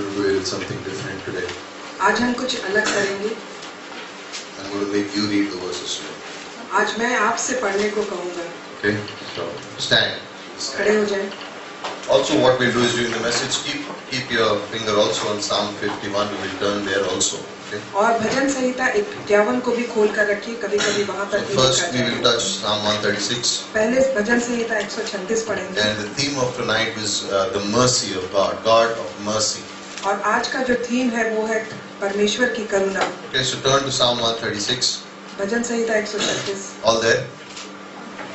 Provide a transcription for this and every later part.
going to do a little something different today. आज हम कुछ अलग करेंगे. I'm going to make you read the verses today. आज मैं आपसे पढ़ने को कहूँगा. Okay? So, stand. खड़े हो जाएं. Also, what we'll do is during the message, keep your finger also on Psalm 51. We will turn there also. Okay? और भजन संहिता 51 को भी खोल कर रखिए. कभी-कभी वहाँ पर भी First, लिखा we will जाए. touch Psalm 136. पहले भजन संहिता 136 पढ़ेंगे. And the theme of tonight is the mercy of God, God of mercy. और आज का जो थीम है वो है परमेश्वर की करुणा. Okay, so turn to Psalm 136. Bhajan Samhita 136. All there?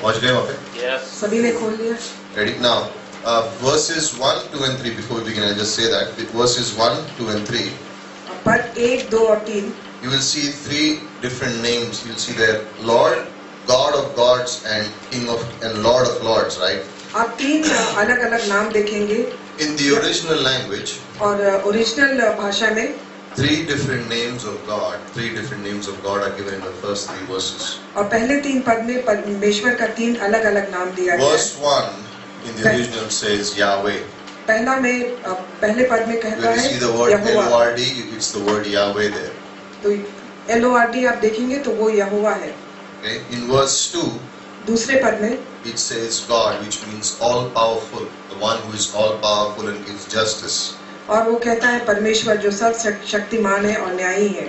Watch game of it. Yes. सभी ने खोल लिया. Ready? Now, verses 1, 2 and 3, before we begin, I'll just say that. Verses 1, 2 and 3, पद 1, 2 और 3. you will see three different names. You'll see there, Lord, God of gods, and King of, and Lord of lords, right? आप 3 अलग-अलग नाम देखेंगे. In the original language, और original भाषा में three different names of God are given in the first 3 verses. और पहले 3 पद में परमेश्वर का 3 अलग-अलग नाम दिया गया है. Verse 1 in the original says Yahweh. पहला में पहले पद में कहता When you है see the word Jehovah. Lord, it's the word Yahweh there. तो LORD आप देखेंगे तो वो यहोवा है. Okay? In verse 2, दूसरे पद में it says God, which means all powerful, the one who is all powerful and gives justice. और वो कहता है परमेश्वर जो सब शक्तिमान है और न्यायी है.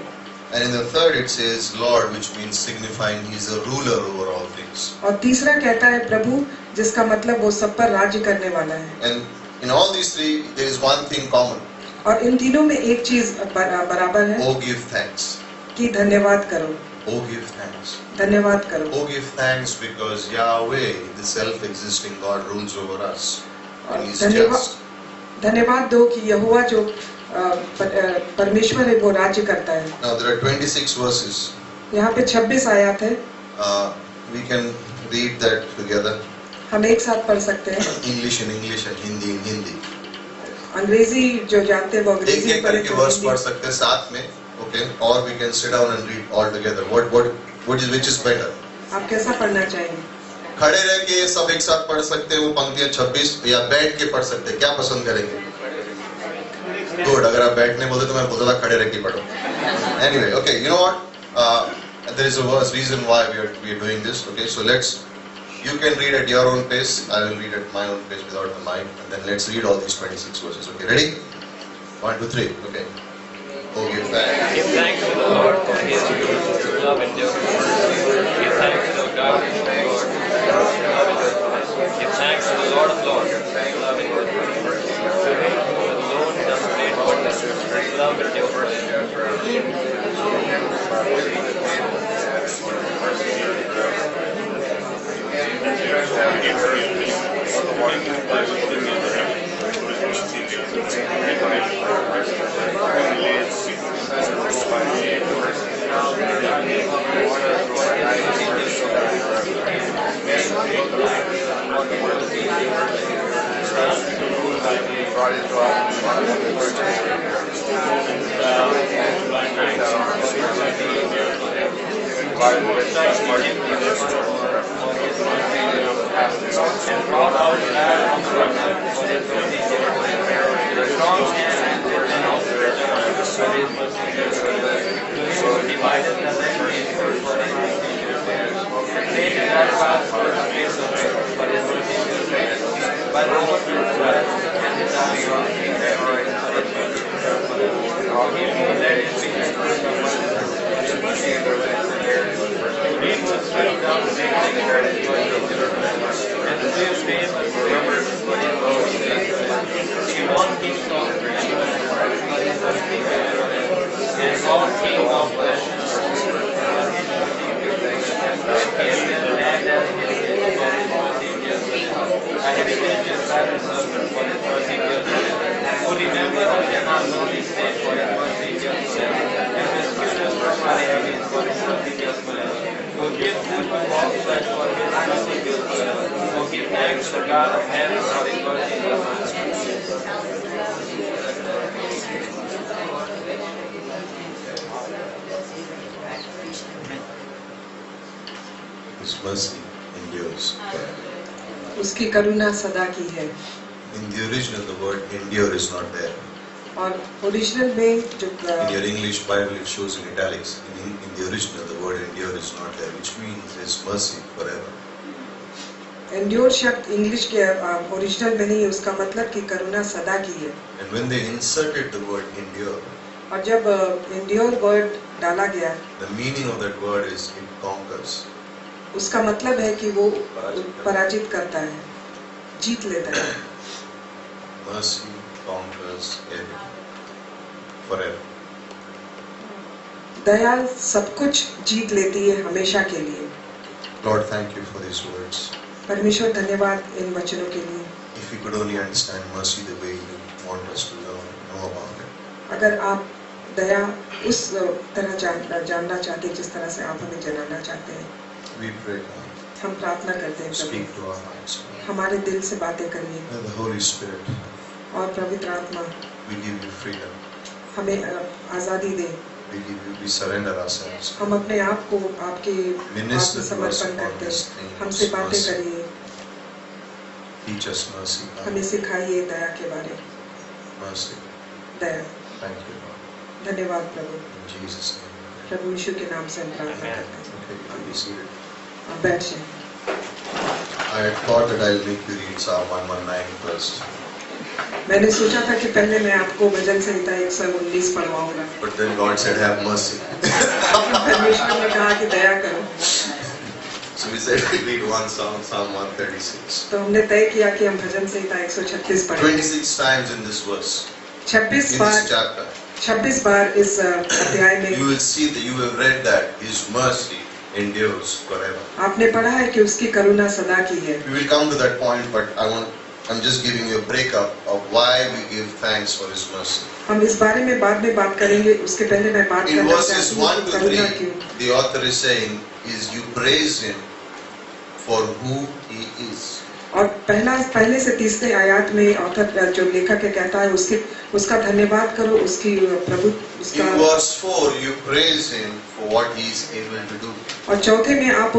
And in the third it says Lord, which means signifying he is a ruler over all things. और तीसरा कहता है प्रभु, जिसका मतलब वो सब पर राज्य करने वाला है. And in all these three there is one thing common. और इन तीनों में एक चीज बराबर है Oh, give thanks. कि धन्यवाद करो. Oh, give thanks. धन्यवाद करो. Oh, give thanks because Yahweh, the self-existing God, rules over us. And he is just. धन्यवाद दो कि यहोवा जो परमेश्वर है वो राज्य करता है. Now there are 26 verses. यहाँ पे 26 आयत है. We can read that together. हम एक साथ पढ़ सकते हैं. English in English and Hindi in Hindi. अंग्रेजी जो जानते हैं वो अंग्रेजी एक करके वर्स पढ़ सकते हैं साथ में. Okay? Or we can sit down and read all together. Which is better? आप कैसा पढ़ना चाहेंगे? खड़े रह के सब एक साथ पढ़ सकते हैं वो पंक्तियां 26, या बैठ के पढ़ सकते हैं, क्या पसंद करेंगे? गुड. अगर आप बैठने बोलते तो मैं बोलता था खड़े रह के पढ़ो. Anyway, okay, you know what? There is a reason why we are doing this. Okay, so you can read at your own pace. I will read at my own pace without the mic, and then let's read all these 26 verses. Okay, ready? 1, 2, 3. Okay. Oh, give thanks. Give thanks to the Lord for His love endures. Give thanks to the God of the Lord. Love endures. Give thanks to the Lord of Lords. Love endures. To Him who alone does great wonders. Love endures. His mercy endures. उसकी करुणा सदा की है. In the original, the word endure is not there. और original में जो In your English Bible, it shows in italics. In the original, the word endure is not there, which means His mercy forever. Endure शब्द English के original में नहीं, उसका मतलब कि करुणा सदा की है। And when they inserted the word endure, और जब एंड्योर वर्ड डाला गया, the meaning of that word is it conquers. उसका मतलब है कि वो पराजित करता है, जीत लेता है। Mercy conquers everything forever. दया सब कुछ जीत लेती है हमेशा के लिए। Lord, thank you for these words. परमेश्वर धन्यवाद इन वचनों के लिए। If we could only understand mercy the way you want us to know about it. अगर आप दया उस तरह जानना चाहते हैं जिस तरह से आप हमें जानना चाहते हैं, We pray, God, हम प्रार्थना करते हैं speak Prabhu, to our hearts. हमारे दिल से बातें करिए। And the Holy Spirit, और पवित्र आत्मा we give you freedom. हमें आजादी दे। We surrender ourselves. हम अपने आप को आपके Minister to us समर्पण upon करते this हैं। thing. हमसे बातें Mercy. करिए, Teach us mercy, God. हमें सिखाइए दया के बारे। Mercy. Daya. Thank you, Lord. धन्यवाद प्रभु। In Jesus' name. प्रभु यीशु के नाम से हम प्रार्थना Amen. करते हैं। Okay, you can be seated. आप बैठ जाएं। I had thought that I'll make you read Psalm 119 first. मैंने सोचा था कि पहले मैं आपको भजन संहिता 119 पढ़वाऊंगा, But then God said, have mercy. परमेश्वर ने कहा कि दया करो। So we said we read one song, Psalm 136. तो हमने तय किया कि हम भजन संहिता 136 पढ़ें। 26 times in this verse, 26 in bar this chapter. 26 बार इस अध्याय में You will see that you have read that His mercy endures forever. आपने पढ़ा है कि उसकी करुणा सदा की है। We will come to that point, but I'm just giving you a breakup of why we give thanks for His mercy. हम इस बारे में बाद में बात करेंगे, उसके पहले मैं बात In करना verses चाहती हूँ 1 to करुणा 3, क्यों। the author is saying, is you praise Him for who He is. और पहले से तीसरे आयत में ऑथर जो लेखक है कहता है उसका धन्यवाद करो, उसकी प्रभु उसका। In verse 4, you praise Him for what He is able to do. और चौथे में आप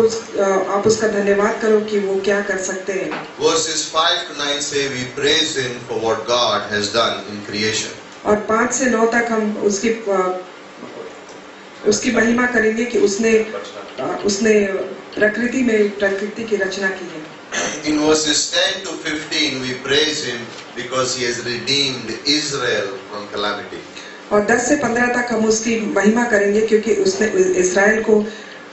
उसका धन्यवाद करो कि वो क्या कर सकते हैं। Verses 5 to 9 say we praise Him for what God has done in creation. और 5 से 9 तक हम उसकी महिमा करेंगे कि उसने प्रकृति की रचना की है। In verses 10 to 15, we praise Him because He has redeemed Israel from calamity. और 10 से 15 तक हम उसकी महिमा करेंगे क्योंकि उसने इस्राएल को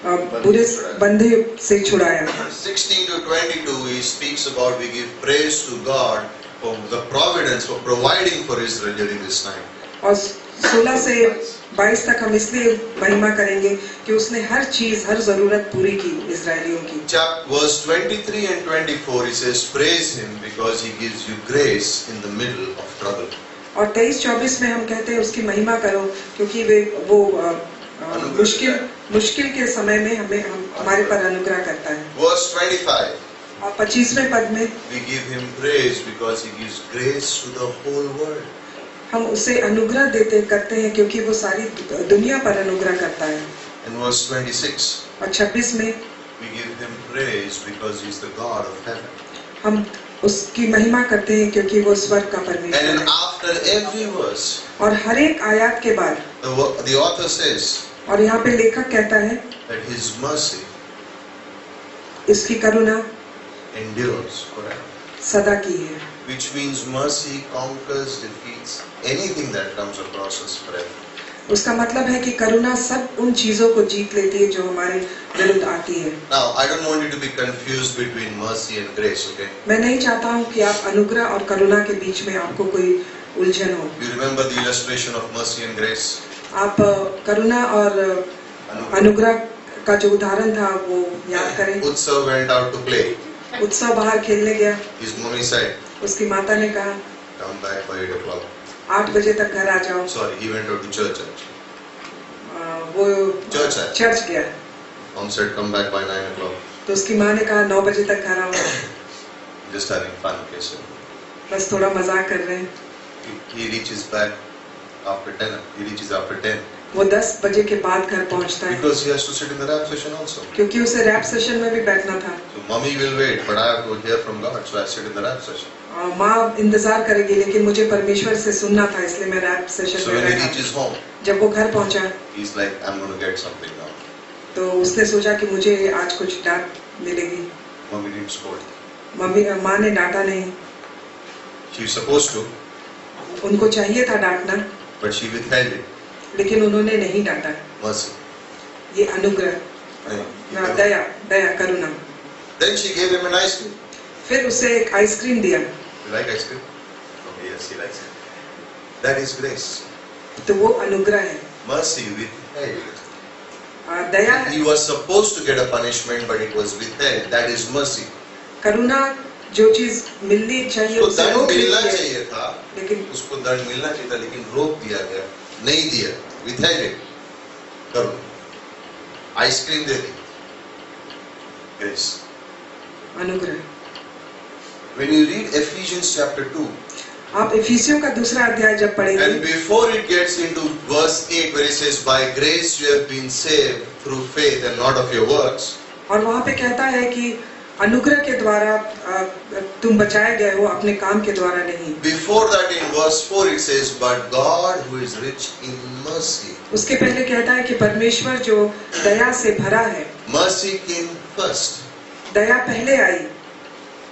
बुरे बंधे से छुड़ाया। 16 to 22, He speaks about we give praise to God for the providence, for providing for Israel during this time. और 16 से 22 तक हम इसलिए महिमा करेंगे कि उसने हर चीज, हर जरूरत पूरी की इजरायलियों की। Verse 23 and 24, He says praise Him because He gives you grace in the middle of trouble. और 23-24 में हम कहते हैं उसकी महिमा करो क्योंकि वो मुश्किल के समय में हमारे पर अनुग्रह करता है। Verse 25, और 25वें पद में we give Him praise because He gives grace to the whole world. हम उसे अनुग्रह करते हैं क्योंकि वो सारी दुनिया पर अनुग्रह करता है। In verse 26, और 26 में we give Him praise because He's the God of heaven. हम उसकी महिमा करते हैं क्योंकि वो स्वर्ग का And परमेश्वर then है। after every verse, और हर एक आयत के बाद the author says और यहाँ पे लेखक कहता है that His mercy इसकी करुणा endures forever. सदा की है, Which means mercy conquers, defeats anything that comes across us forever. उसका मतलब है कि करुणा सब उन चीजों को जीत लेती है जो हमारे विरुद्ध आती है। Now, I don't want you to be confused between mercy and grace, okay? मैं नहीं चाहता हूँ कि आप अनुग्रह और करुणा के बीच में आपको कोई उलझन हो। You remember the illustration of mercy and grace? आप करुणा और अनुग्रह का जो उदाहरण था वो याद करें। Utsav went out to play. उत्सव बाहर खेलने गया, His mommy said, उसकी माता ने कहा come back by 8 o'clock. 8 बजे तक घर आ जाओ। Sorry, he went out to church actually. वो Church है. चर्च गया Mom said, come back by 9 o'clock. तो उसकी माँ ने कहा 9 बजे तक घर आओ। Just having fun, okay, so. बस थोड़ा मजाक कर रहे हैं। He reaches back after 10. He reaches after 10. वो 10 बजे के बाद घर पहुंचता है, because he has to sit in the rap session also. क्योंकि उसे रैप सेशन में भी बैठना था। So mommy will wait, but I have to hear from God, so I sit in the rap session. माँ इंतजार करेगी, लेकिन मुझे परमेश्वर से सुनना था, इसलिए मैं रैप सेशन So में when he बैठा। reaches home, जब वो घर पहुंचा he's like, I'm going to get something now. तो उसने सोचा कि मुझे आज कुछ डांट मिलेगी। Mommy didn't scold. माँ ने डांटा नहीं, She's supposed to, उनको चाहिए था डांटना, but she withheld it. लेकिन उन्होंने नहीं डांटा। Mercy. ये अनुग्रह, दया, दया, करुणा। Then she gave him an ice cream. फिर उसे एक आइसक्रीम दिया। You like ice cream? Okay, yes, he likes it. That is grace. तो वो अनुग्रह है। Mercy withheld. Daya, He was supposed to get a punishment, but it was withheld. That is mercy. करुणा जो चीज मिलनी चाहिए उसको उसे दंड रोक मिलना लिया, चाहिए था, लेकिन उसको दंड मिलना चाहिए था, लेकिन रोक दिया गया, नहीं दिया, withheld it. करो, आइसक्रीम दे दी, grace. अनुग्रह। When you read Ephesians chapter 2, आप इफिसियों का दूसरा अध्याय जब पढ़ेंगे, and before it gets into verse 8 where it says, by grace you have been saved through faith and not of your works. और वहाँ पे कहता है कि अनुग्रह के द्वारा तुम बचाए गए हो, अपने काम के द्वारा नहीं। Before that in verse 4 it says, but God who is rich in mercy. उसके पहले कहता है कि परमेश्वर जो दया से भरा है, Mercy came first. दया पहले आई,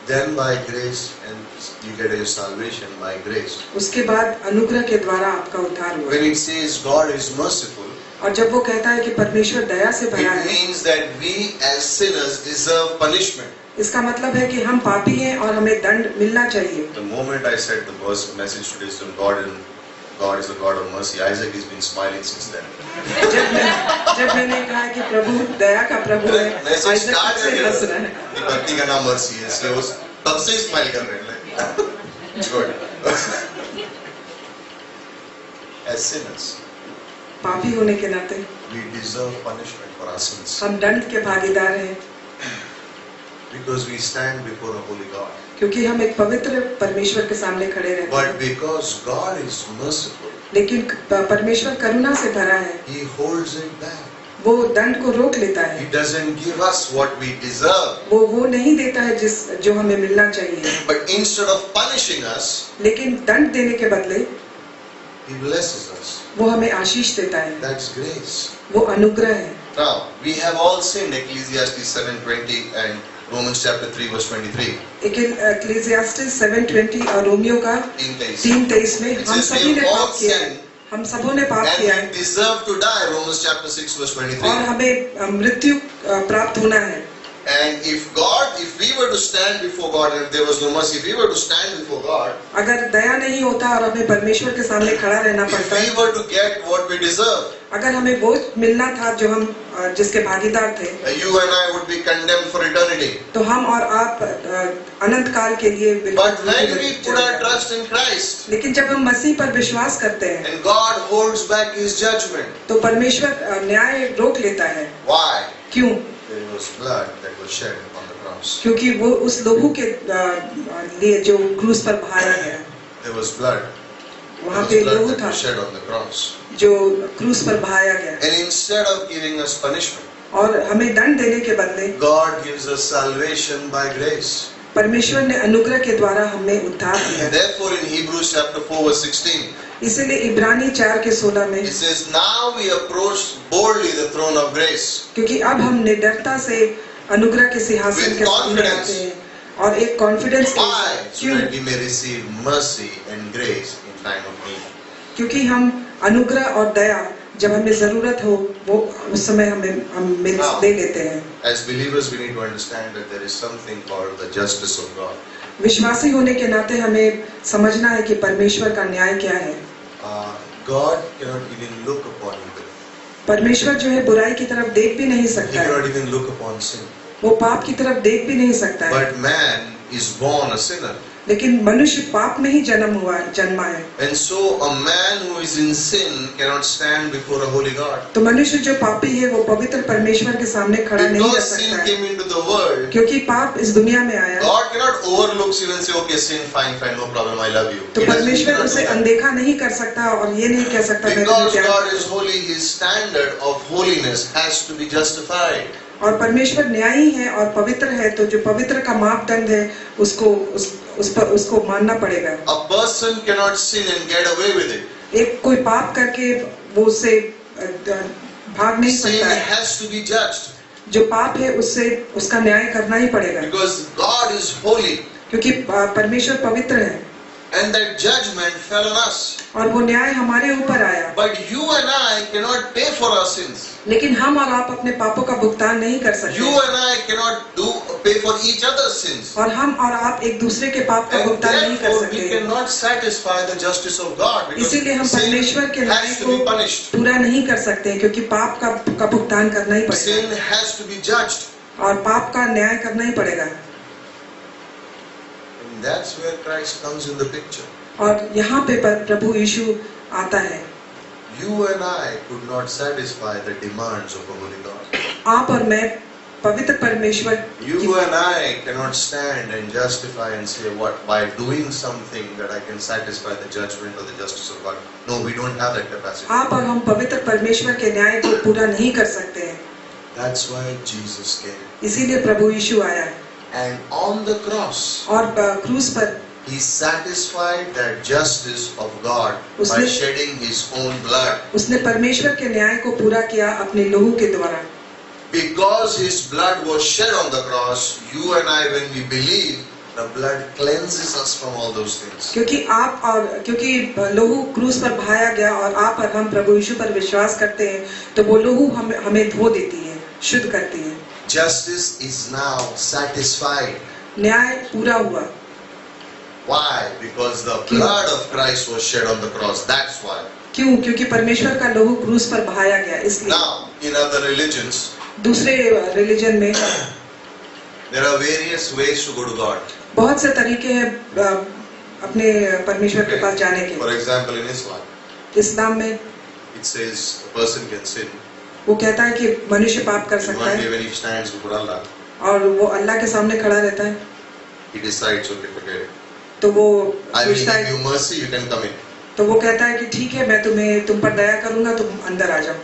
Then by grace, and you get your salvation by grace. उसके बाद अनुग्रह के द्वारा आपका उद्धार हुआ। When it says God is merciful, और जब वो कहता है कि परमेश्वर दया से भरा it है, means that we as sinners deserve punishment. इसका मतलब है कि हम पापी हैं और हमें दंड मिलना चाहिए। The moment I said the verse message today is God is a God of mercy, Isaac has been smiling since then. जब मैंने कहा कि प्रभु दया का प्रभु है, मैसेज आइजक स्टार्ट से कर हंस दिया रहा है। कि पत्नी का नाम मर्सी है, इसलिए वो तब से स्माइल कर रहे हैं। Good. As sinners, पापी होने के नाते we deserve punishment for our sins हम दंड के भागीदार हैं, because we stand before a holy God. क्योंकि हम एक पवित्र परमेश्वर के सामने खड़े रहते हैं। But because God is merciful, लेकिन परमेश्वर करुणा से भरा है, He holds it back. वो दंड को रोक लेता He है, doesn't give us what we deserve. वो नहीं देता है जो हमें मिलना चाहिए, But instead of punishing us, लेकिन दंड देने के बदले He blesses us. वो हमें आशीष देता है। That's grace. वो अनुग्रह है। Now, we have all sinned, Ecclesiastes 7:20 and Romans chapter 3 verse 23. इक्लेसियास्टिस 7:20 और रोमियो का 3:23 में हम सभी ने पाप किया है, हम सबों ने पाप किया है And we deserve to die, Romans chapter 6 verse और 23. हमें मृत्यु प्राप्त होना है। And if we were to stand before God, and if there was no mercy, if we were to stand before God, अगर दया नहीं होता और हमें परमेश्वर के सामने खड़ा रहना if पड़ता, we were to get what we deserve, अगर हमें वो मिलना था जो हम जिसके भागीदार थे, you and I would be condemned for eternity. तो हम और आप अनंत काल के लिए But when we put our trust in Christ, लेकिन जब हम मसीह पर विश्वास करते हैं and God holds back His judgment, तो परमेश्वर न्याय रोक लेता है। why? क्यों? There was blood that was shed on the cross. क्योंकि वो उस लोगों के लिए जो क्रूस पर बहाया गया, There was blood. वहाँ There पे was लोहू blood that था was shed on the cross. जो क्रूस पर बहाया गया, And instead of giving us punishment, और हमें दंड देने के बदले God gives us salvation by grace. परमेश्वर ने अनुग्रह के द्वारा हमें उद्धार दिया। And therefore in Hebrews chapter 4 verse 16, इसीलिए इब्रानी 4:16 में, it says, now we approach boldly the throne of grace. क्योंकि अब हम निडरता से अनुग्रह के सिंहासन के सामने आते हैं और एक कॉन्फिडेंस के Why? साथ। So क्यों? that we may receive mercy and grace in time of need. क्योंकि हम अनुग्रह और दया जब हमें जरूरत हो वो उस समय हम ले लेते हैं। As believers, we need to understand that there is something called the justice of God. विश्वासी होने के नाते हमें समझना है कि परमेश्वर का न्याय क्या है। God cannot even look upon evil. परमेश्वर जो है बुराई की तरफ देख भी नहीं He सकता है, cannot even look upon sin. वो पाप की तरफ देख भी नहीं सकता है। But man is born a sinner. लेकिन मनुष्य पाप में ही जन्मा है। And so a man who is in sin cannot stand before a holy God. तो मनुष्य जो पापी है वो पवित्र परमेश्वर के सामने खड़ा नहीं कर Because sin सकता है, came into the world, क्योंकि पाप इस दुनिया में आया। God cannot overlook sin and say, okay, sin, fine, no problem, I love you. तो He doesn't- he परमेश्वर cannot do उसे that. अनदेखा नहीं कर सकता और ये नहीं कह सकता मैं तुझे Because प्यार God करता is हूं। holy, His standard of holiness has to be justified. और परमेश्वर न्यायी है और पवित्र है, तो जो पवित्र का मापदंड है उसको मानना पड़ेगा। A person cannot sin and get away with it. एक कोई पाप करके वो उससे भाग नहीं Sin सकता है। has to be judged. जो पाप है उससे उसका न्याय करना ही पड़ेगा, Because God is holy. क्योंकि परमेश्वर पवित्र है And that judgment fell on us. और वो न्याय हमारे ऊपर आया। But you and I cannot pay for our sins. लेकिन हम और आप अपने पापों का भुगतान नहीं कर You सकते, and I cannot pay for each other's sins. और हम और आप एक दूसरे के पाप का And भुगतान नहीं कर therefore we सकते। cannot satisfy the justice of God. Because इसीलिए हम परमेश्वर के sin न्याय has to को be punished. पूरा नहीं कर सकते, क्योंकि पाप का भुगतान करना ही पड़ेगा Sin has to be judged. और पाप का न्याय करना ही पड़ेगा। And that's where Christ comes in the picture. और यहाँ पे प्रभु यीशु आता है। You and I could not satisfy the demands of a holy God. आप और मैं पवित्र परमेश्वर You and I cannot stand and justify and say what by doing something that I can satisfy the judgment or the justice of God. No, we don't have that capacity. आप और हम पवित्र परमेश्वर के न्याय को पूरा नहीं कर सकते हैं, That's why Jesus came. इसीलिए प्रभु यीशु आया And on the cross, और क्रूस पर He satisfied that justice of God by उसने- shedding His own blood. उसने परमेश्वर के न्याय को पूरा किया अपने लहू के द्वारा। Because His blood was shed on the cross, you and I, when we believe, the blood cleanses us from all those things. क्योंकि लहू क्रूस पर बहाया गया और आप और हम प्रभु यीशु पर विश्वास करते हैं, तो वो लहू हमें धो देती है, शुद्ध करती है। Justice is now satisfied. न्याय पूरा हुआ। Why? Because the blood of Christ was shed on the cross. That's why. क्यों? क्योंकि परमेश्वर का लहू क्रूस पर बहाया गया, इसलिए। Now, in other religions, दूसरे रिलीजन में there are various ways to go to God. बहुत से तरीके हैं अपने परमेश्वर के पास जाने के। For example, in Islam, इस्लाम में it says a person can sin. वो कहता है कि मनुष्य पाप कर In सकता one day है when he stands before Allah, और वो अल्लाह के सामने खड़ा रहता है, he decides, okay, forget it. तो वो I will सोचता give है, you mercy, you can come in. तो वो कहता है कि ठीक है, मैं तुम पर दया करूंगा, तुम अंदर आ जाओ।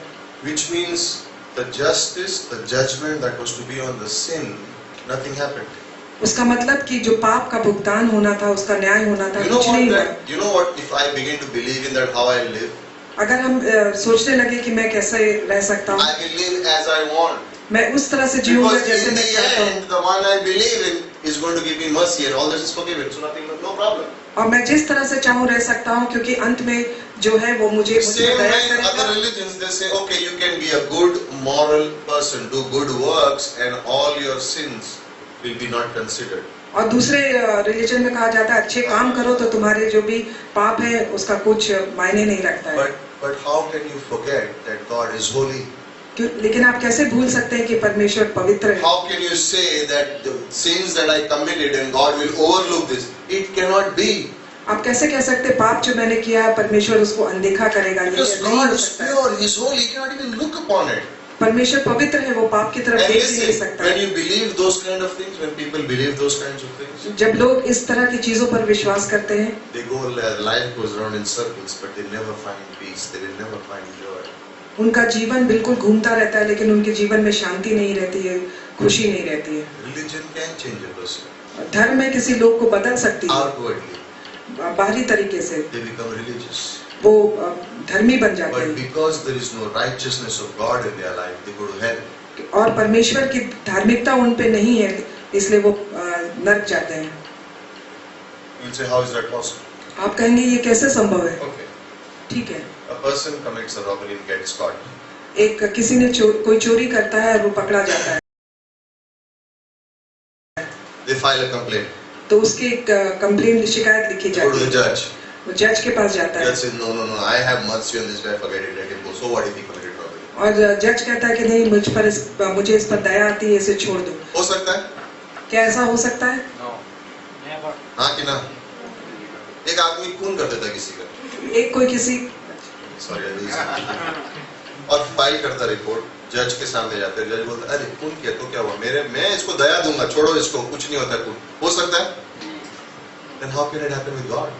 Which means the justice, the judgment that was to be on the sin, nothing happened. उसका मतलब कि जो पाप का भुगतान होना था, उसका न्याय होना था, You know कुछ नहीं हुआ। what? You know what? If I begin to believe in that, how I live, अगर हम सोचने लगे कि मैं कैसे रह सकता हूँ, I will live as I want. मैं उस तरह से जीऊंगा Because जैसे in मैं the चाहता हूँ, end, the one I believe in is going to give me mercy, and all this is forgiven. So nothing, no problem. और मैं जिस तरह से चाहूँ रह सकता हूँ, क्योंकि अंत में जो है वो मुझे Same दया way in करेगा। other religions, they say, okay, you can be a good moral person, do good works, and all your sins will be not considered. और दूसरे रिलीजन में कहा जाता है अच्छे काम करो तो तुम्हारे जो भी पाप है उसका कुछ मायने नहीं रखता है। But how can you forget that God is holy? लेकिन आप कैसे भूल सकते हैं कि परमेश्वर पवित्र है? How can you say that the sins that I committed and God will overlook this? It cannot be. आप कैसे कह सकते हैं पाप जो मैंने किया है परमेश्वर उसको अनदेखा करेगा? ये Because नहीं God हो is सकता है। pure, He is holy, He cannot even look upon it. परमेश्वर पवित्र है, वो पाप की तरफ And देख ही नहीं listen, सकता when है। you believe those kind of things, when people believe those kinds of things, जब लोग इस तरह की चीजों पर विश्वास करते हैं, their life goes around in circles, but they never find peace, they will never find joy. उनका जीवन बिल्कुल घूमता रहता है, लेकिन उनके जीवन में शांति नहीं रहती है, खुशी नहीं रहती है। Religion can change a person. धर्म में किसी लोग को बदल सकती है, Outwardly, बाहरी तरीके से they become religious. वो धर्मी बन जाते But हैं, because there is no righteousness of God in their life, they go to hell. और परमेश्वर की धार्मिकता उन पे नहीं है, इसलिए वो नरक जाते हैं। You will say, how is that possible? आप कहेंगे ये कैसे संभव है? Okay. ठीक है, A person commits a robbery and gets caught. किसी ने कोई चोरी करता है और वो पकड़ा जाता है, They file a complaint. तो उसकी कंप्लेन शिकायत लिखी They go to जाती the है, judge. वो जज के पास जाता है Judge says, no, I have mercy on this guy, forget it, let him go. So what if he committed robbery? और जज कहता है कि नहीं, मुझे इस पर दया आती है, इसे छोड़ दो। हो सकता है? क्या ऐसा हो सकता है? No. हाँ कि ना? एक आदमी खून कर देता किसी का, एक कोई किसी सॉरी, और फाइल करता रिपोर्ट, जज के सामने जाते हैं, जज बोलता है अरे खून किया तो क्या हुआ, मैं इसको दया दूंगा, छोड़ो इसको, कुछ नहीं होता खून, हो सकता है? Then how can it happen with God?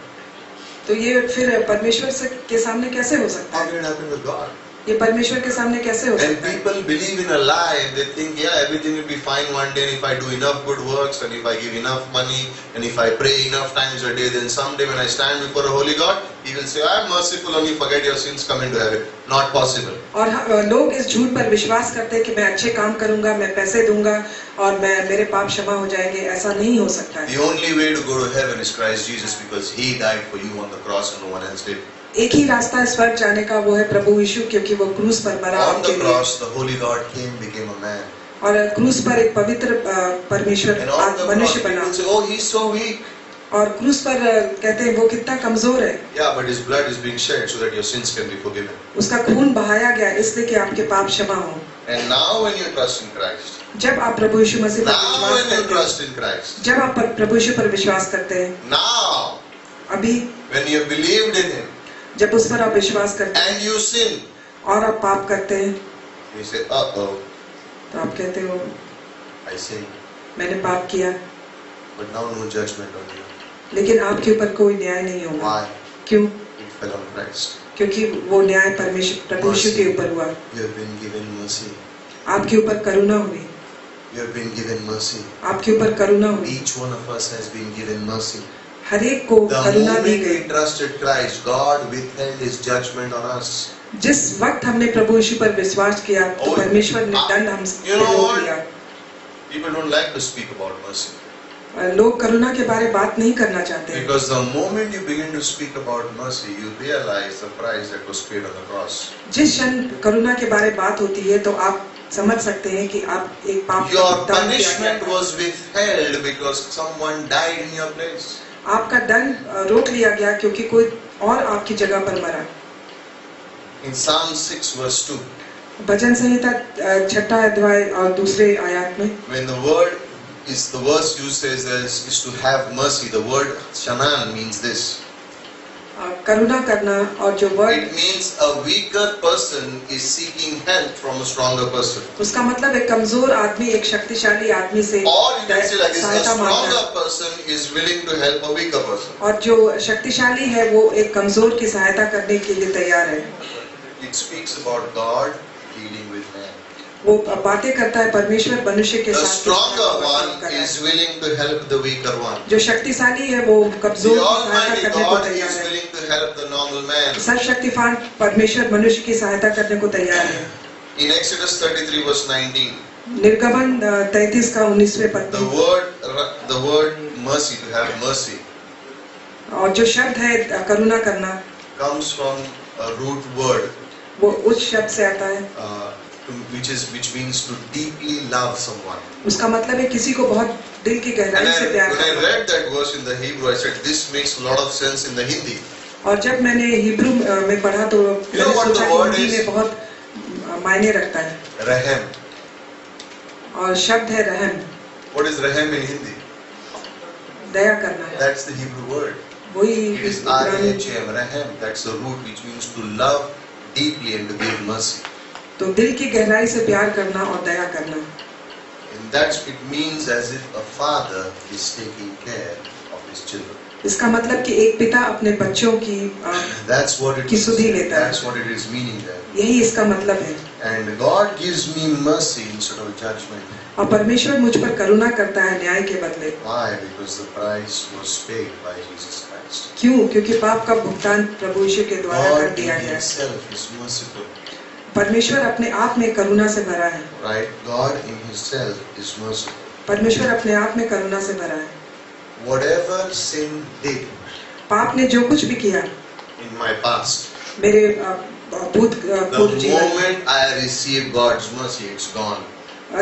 तो ये फिर परमेश्वर से के सामने कैसे हो सकता How है? can it happen with God? ये परमेश्वर के सामने कैसे हो And सकता है? people believe in a lie and they think, yeah, everything will be fine one day and if I do enough good works and if I give enough money and if I pray enough times a day, then someday when I stand before a holy God, He will say, I am merciful on you, forget your sins, come into heaven. Not possible. और लोग इस झूठ पर विश्वास करते हैं कि मैं अच्छे काम करूंगा, मैं पैसे दूंगा और मेरे पाप क्षमा हो जाएंगे। ऐसा नहीं हो सकता है। The only way to go to heaven is Christ Jesus because He died for you on the cross and no one else did. एक ही रास्ता है स्वर्ग जाने का, वो है प्रभु यीशु, क्योंकि वो क्रूस पर मरा On आपके the लिए। cross, the holy God came, became a man. और क्रूस पर एक पवित्र परमेश्वर And on the cross, मनुष्य बना। people say, oh, He's so weak. और क्रूस पर कहते हैं वो कितना कमजोर है। Yeah, but His blood is being shed so that your sins can be forgiven. उसका खून बहाया गया इसलिए कि आपके पाप क्षमा हो। And now when you trust in Christ, जब आप प्रभु यीशु मसीह पर now विश्वास when you करते trust in Christ, हैं, जब आप प्रभु यीशु पर विश्वास करते हैं, now अभी when you have believed in Him जब उस पर आप विश्वास करते हैं and you sin, और आप पाप करते हैं, you say, uh-oh, तो आप कहते हो I sinned, मैंने पाप किया, but now no judgment on you. लेकिन आपके ऊपर कोई न्याय नहीं होगा। Why? क्यों? It fell on Christ. क्योंकि वो न्याय परमेश्वर प्रभु यीशु के ऊपर हुआ। You have been given mercy. आपके ऊपर करुणा हुई, You have been given mercy. आपके ऊपर करुणा हुई। Each one of us has been given mercy. हर एक को The करुणा दी moment गई। we trusted Christ, God withheld His judgment on us. जिस वक्त हमने प्रभु यीशु पर विश्वास किया तो Oh, परमेश्वर ने दंड हम you know रोक what? लिया। People don't like to speak about mercy. लोग करुणा के बारे बात नहीं करना चाहते हैं, Because the moment you begin to speak about mercy, you realize the price that was paid on the cross. जिस क्षण करुणा के बारे बात होती है तो आप समझ सकते हैं कि आप एक पाप Your का भुगतान किया गया punishment था। was withheld because someone died in your place. आपका दंड रोक लिया गया क्योंकि कोई और आपकी जगह पर मरा। In Psalm 6 verse 2, भजन संहिता 6 अध्याय और दूसरे आयत में when the word is the verse used says is to have mercy, the word shanan means this. करुणा करना, और जो word It means a weaker person is seeking help from a stronger person. उसका मतलब एक कमजोर आदमी एक शक्तिशाली आदमी से Or you can say like this, a सहायता मांगता stronger है, person is willing to help a weaker person. और जो शक्तिशाली है वो एक कमजोर की सहायता करने के लिए तैयार है। It speaks about God dealing with man. वो बातें करता है परमेश्वर मनुष्य के The साथ stronger बर्ताव कर one रहा is है। willing to help the weaker one. जो शक्तिशाली है वो कमजोर The की सहायता Almighty करने को God तैयार is है। willing to help the normal man. सर्वशक्तिमान परमेश्वर मनुष्य की सहायता करने को तैयार है। In Exodus 33 verse 19, निर्गमन 33 का 19वें पद the में, word mercy, to have mercy, और जो शब्द है करुणा करना, comes from a root word, वो उस शब्द से आता है, which means to deeply love someone. उसका मतलब है किसी को बहुत दिल की And गहराई से प्यार when I करना। read that verse in the Hebrew, I said this makes a lot of sense in the Hindi. और जब मैंने हिब्रू में पढ़ा तो You know मैंने what the सोचा word हिंदी is? में बहुत मायने रखता है, Rahem. और शब्द है रहम, What is rahem in Hindi? दया करना। That's the Hebrew word. वही It is R-A-H-M, rahem. That's the root which means to love deeply and to give mercy. तो दिल की गहराई से प्यार करना और दया करना। And that's it means as if a father is taking care of his children. इसका मतलब कि एक पिता अपने बच्चों की That's what it की is. सुधि लेता है। That's what it is meaning there. यही इसका मतलब है। And God gives me mercy instead of judgment. और परमेश्वर मुझ पर करुणा करता है न्याय के बदले। Why? Because the price was paid by Jesus Christ. क्यों? क्योंकि पाप का भुगतान प्रभु यीशु के द्वारा कर God दिया in गया। Himself is merciful. परमेश्वर अपने आप में करुणा से भरा है। Right? God in Himself is merciful. परमेश्वर अपने आप में करुणा से भरा है। Whatever sin did पाप ने जो कुछ भी किया in my past, मेरे भूत the पूर्व जीवन, moment I receive God's mercy, it's gone.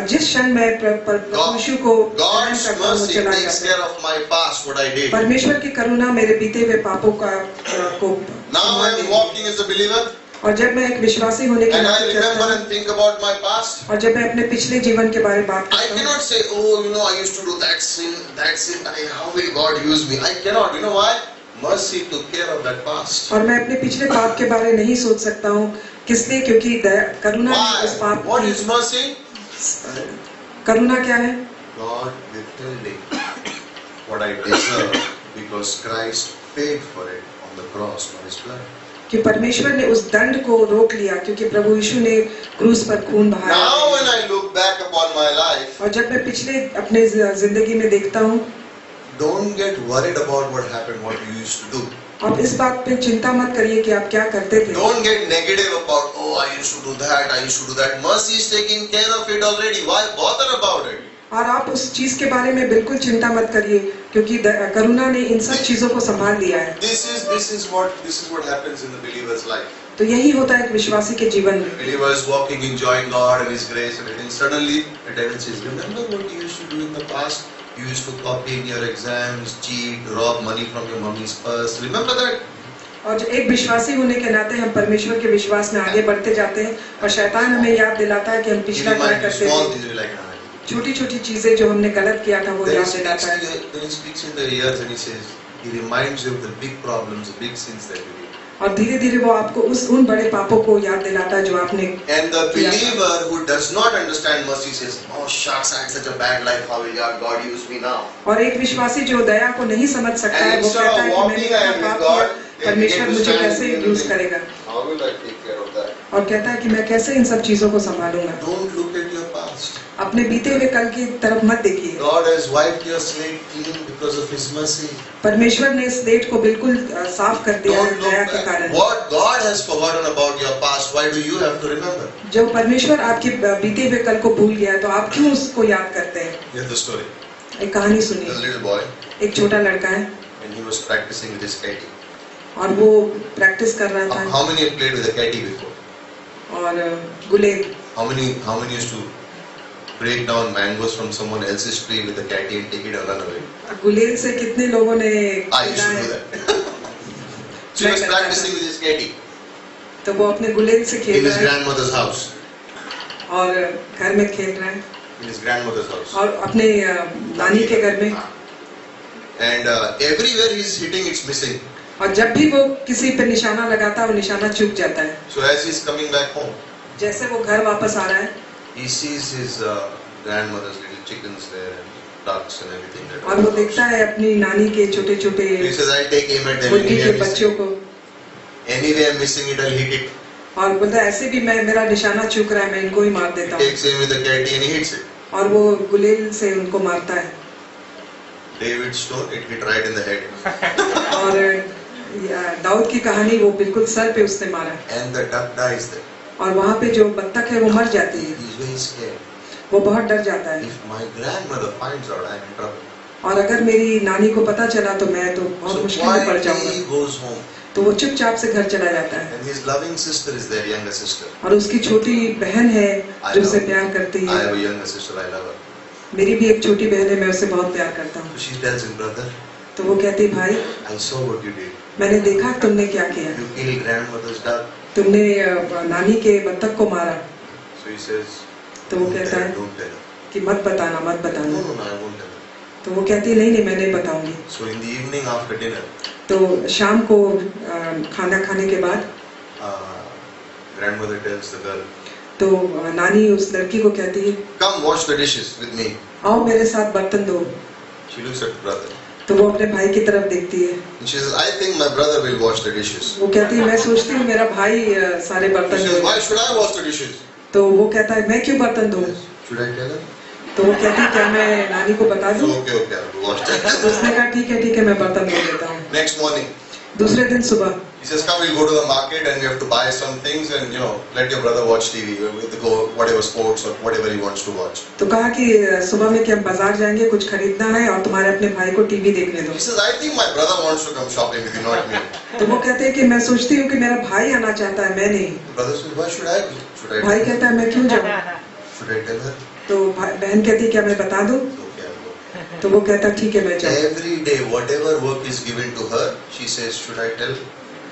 जिस क्षण मैं प्रभु यीशु को ग्रहण God's करता हूँ वो mercy चला takes जाता है। care of my past, what I did. परमेश्वर की करुणा मेरे बीते हुए पापों का को Now I am walking as a believer. और जब मैं एक विश्वासी होने के and I नाते कहता remember हूं, and think about my past, और जब मैं अपने पिछले जीवन के बारे में बात I करता हूँ, cannot say, oh, you know, I used to do that sin. I, how will God use me? I cannot. You know why? Mercy took care of that past. और मैं अपने पिछले पाप के बारे में नहीं सोच सकता हूँ, किस लिए? क्योंकि करुणा ने उस Why? पाप What की, is mercy? करुणा क्या है? God withholding what I deserve because Christ paid for it on the cross by His blood. कि परमेश्वर ने उस दंड को रोक लिया क्योंकि प्रभु यीशु ने क्रूस पर खून बहाया। Now when I look back upon my life, और जब मैं पिछले अपने जिंदगी में देखता हूँ, don't get worried about what happened, what you used to do. आप इस बात पे चिंता मत करिए कि आप क्या करते थे। Don't get negative about, oh, I used to do that, I used to do that. Mercy is taking care of it already. Why bother about it? और आप उस चीज के बारे में बिल्कुल चिंता मत करिए क्योंकि करुणा ने इन सब चीजों को संभाल लिया है। This is what happens in the believer's life. तो यही होता है एक विश्वासी के जीवन में। Believer is walking, enjoying God and His grace and everything. Suddenly, the devil says, remember what you used to do in the past? You used to copy in your exams, cheat, rob money from your mommy's purse. Remember that? और जो एक विश्वासी होने के नाते हम परमेश्वर के विश्वास में आगे बढ़ते जाते हैं और शैतान हमें याद दिलाता है कि हम He पिछला क्या reminds you करते small थे, things. You're like, nah. छोटी छोटी चीजें जो हमने गलत किया था वो Then he याद दिलाता है। speaks in the ears and he says, he reminds you of the big problems, the big sins that you did. और धीरे धीरे वो आपको उन बड़े पापों को याद दिलाता है जो आपने And the किया था। believer who does not understand mercy says, oh shucks, I had such a bad life, how will God use me now? और एक विश्वासी जो दया को नहीं समझ सकता है And वो instead कहता है of कि मैंने walking इतना ahead with पाप God, किया, they परमेश्वर begin to मुझे stand कैसे in the यूज way. करेगा, How will I take care of that? और कहता है कि मैं कैसे इन सब चीजों को संभालूंगा। Don't look at your past. अपने बीते हुए कल की तरफ मत देखिए। God has wiped your slate clean because of His mercy. परमेश्वर ने स्लेट को बिल्कुल साफ कर दिया है Don't दया look के back. कारण। What God has forgotten about your past, why do you have to remember? जब परमेश्वर आपके बीते हुए कल को भूल गया है तो आप क्यों उसको याद करते हैं? Here's the story. एक कहानी There's a सुनिए। little boy एक छोटा लड़का है and he was practicing with his caddy. और वो प्रैक्टिस कर रहा था How many have played with a caddy before? और गुलेल, How many used to break down mangoes from someone else's tree with a caddy and take it and run away? गुलेल से कितने लोगों ने I used खेला to do है? that. So he was practicing with his caddy तो वो अपने गुलेल से in खेल his रहा है grandmother's house. और घर में खेल रहा है In his grandmother's house. और अपने नानी के घर में। And everywhere he's hitting, it's missing. और जब भी वो किसी पे निशाना लगाता है वो निशाना चूक जाता है। So as he's coming back home, जैसे वो घर वापस आ रहा है he sees his grandmother's little chickens there and ducks and everything. That और वो देखता है अपनी नानी के छोटे छोटे He says, I'll take aim at them. मुर्गी Anyway, के I'm बच्चों missing. को Anyway, I'm missing it. I'll hit it. और बोलता है ऐसे भी मेरा निशाना चूक रहा है, मैं इनको ही मार He देता हूँ। takes aim with the caddy and he hits it. और वो गुलेल से उनको मारता है David's stone, it hit right in the head. और दाऊद की कहानी वो बिल्कुल सर पे उसने मारा And the duck dies there. और वहाँ पे जो बत्तख है वो मर जाती है। He's very scared. वो बहुत डर जाता है If my grandmother finds out, I'm in trouble. और अगर मेरी नानी को पता चला तो मैं तो बहुत So मुश्किल में पड़ quietly जाऊंगा। he goes home. तो वो चुपचाप से घर चला जाता है And his loving sister is there, younger sister. और उसकी छोटी बहन है जो उसे प्यार करती I है। have a younger sister, I love her. मेरी भी एक छोटी बहन है, मैं उसे बहुत प्यार करता हूँ। So she tells him, brother, तो वो कहती भाई I saw what you did. मैंने देखा तुमने क्या किया, You killed grandmother's duck. तुमने नानी के बत्तख को मारा। So he says, तो वो don't कहता tell her, है don't tell her. कि मत बताना मत No, बताना। no, no, I won't tell her. तो वो कहती है नहीं मैं नहीं बताऊंगी। So in the evening after dinner, तो शाम को खाना खाने के बाद grandmother tells the girl, तो नानी उस लड़की को कहती है come wash the dishes with me. आओ मेरे साथ बर्तन धो। She looks at the brother. तो वो अपने भाई की तरफ देखती है। And she says, I think my brother will wash the dishes. वो कहती है मैं सोचती हूँ मेरा भाई सारे She बर्तन says, धोए। why should I wash the dishes? तो वो कहता है मैं क्यों बर्तन धोऊं? Should I tell her? तो वो कहती है क्या मैं नानी को बता So, दूं? okay, I'll wash तो that. उसने कहा ठीक है मैं बर्तन धो देता हूँ। Next morning, दूसरे दिन सुबह he says, come, we'll go to the market and we have to buy some things and, let your brother watch TV. We'll go whatever sports or whatever he wants to watch. तो कहा कि सुबह में कि हम बाजार जाएंगे, कुछ खरीदना है और तुम्हारे अपने भाई को टीवी देखने दो। He says, I think my brother wants to come shopping with you, not me. तो वो कहते हैं कि मैं सोचती हूँ कि मेरा भाई आना चाहता है, मैं नहीं। The brother says, why should I go? Should I भाई tell her? कहता है मैं क्यों जाऊँ? Should I tell her? तो बहन कहती है क्या मैं बता दूं? Okay, I'll go. तो वो कहता ठीक है मैं जाऊँ। Every day, whatever work is given to her, she says, should I tell?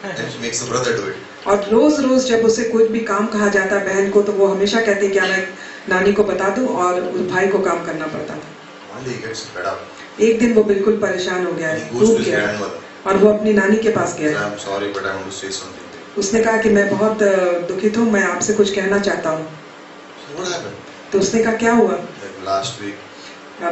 And she makes the brother do it. और रोज रोज जब उसे कोई भी काम कहा जाता बहन को, तो वो हमेशा कहती क्या मैं नानी को बता दूं, और उस भाई को काम करना पड़ता था। One day he gets fed up. एक दिन वो बिल्कुल परेशान हो गया, He goes to टूट his गया, grandmother. और वो अपनी नानी के पास गया। I'm sorry, but I want to say something. उसने कहा कि मैं बहुत दुखित हूँ, मैं आपसे कुछ कहना चाहता हूँ। So what happened? तो उसने कहा क्या हुआ? Like last week,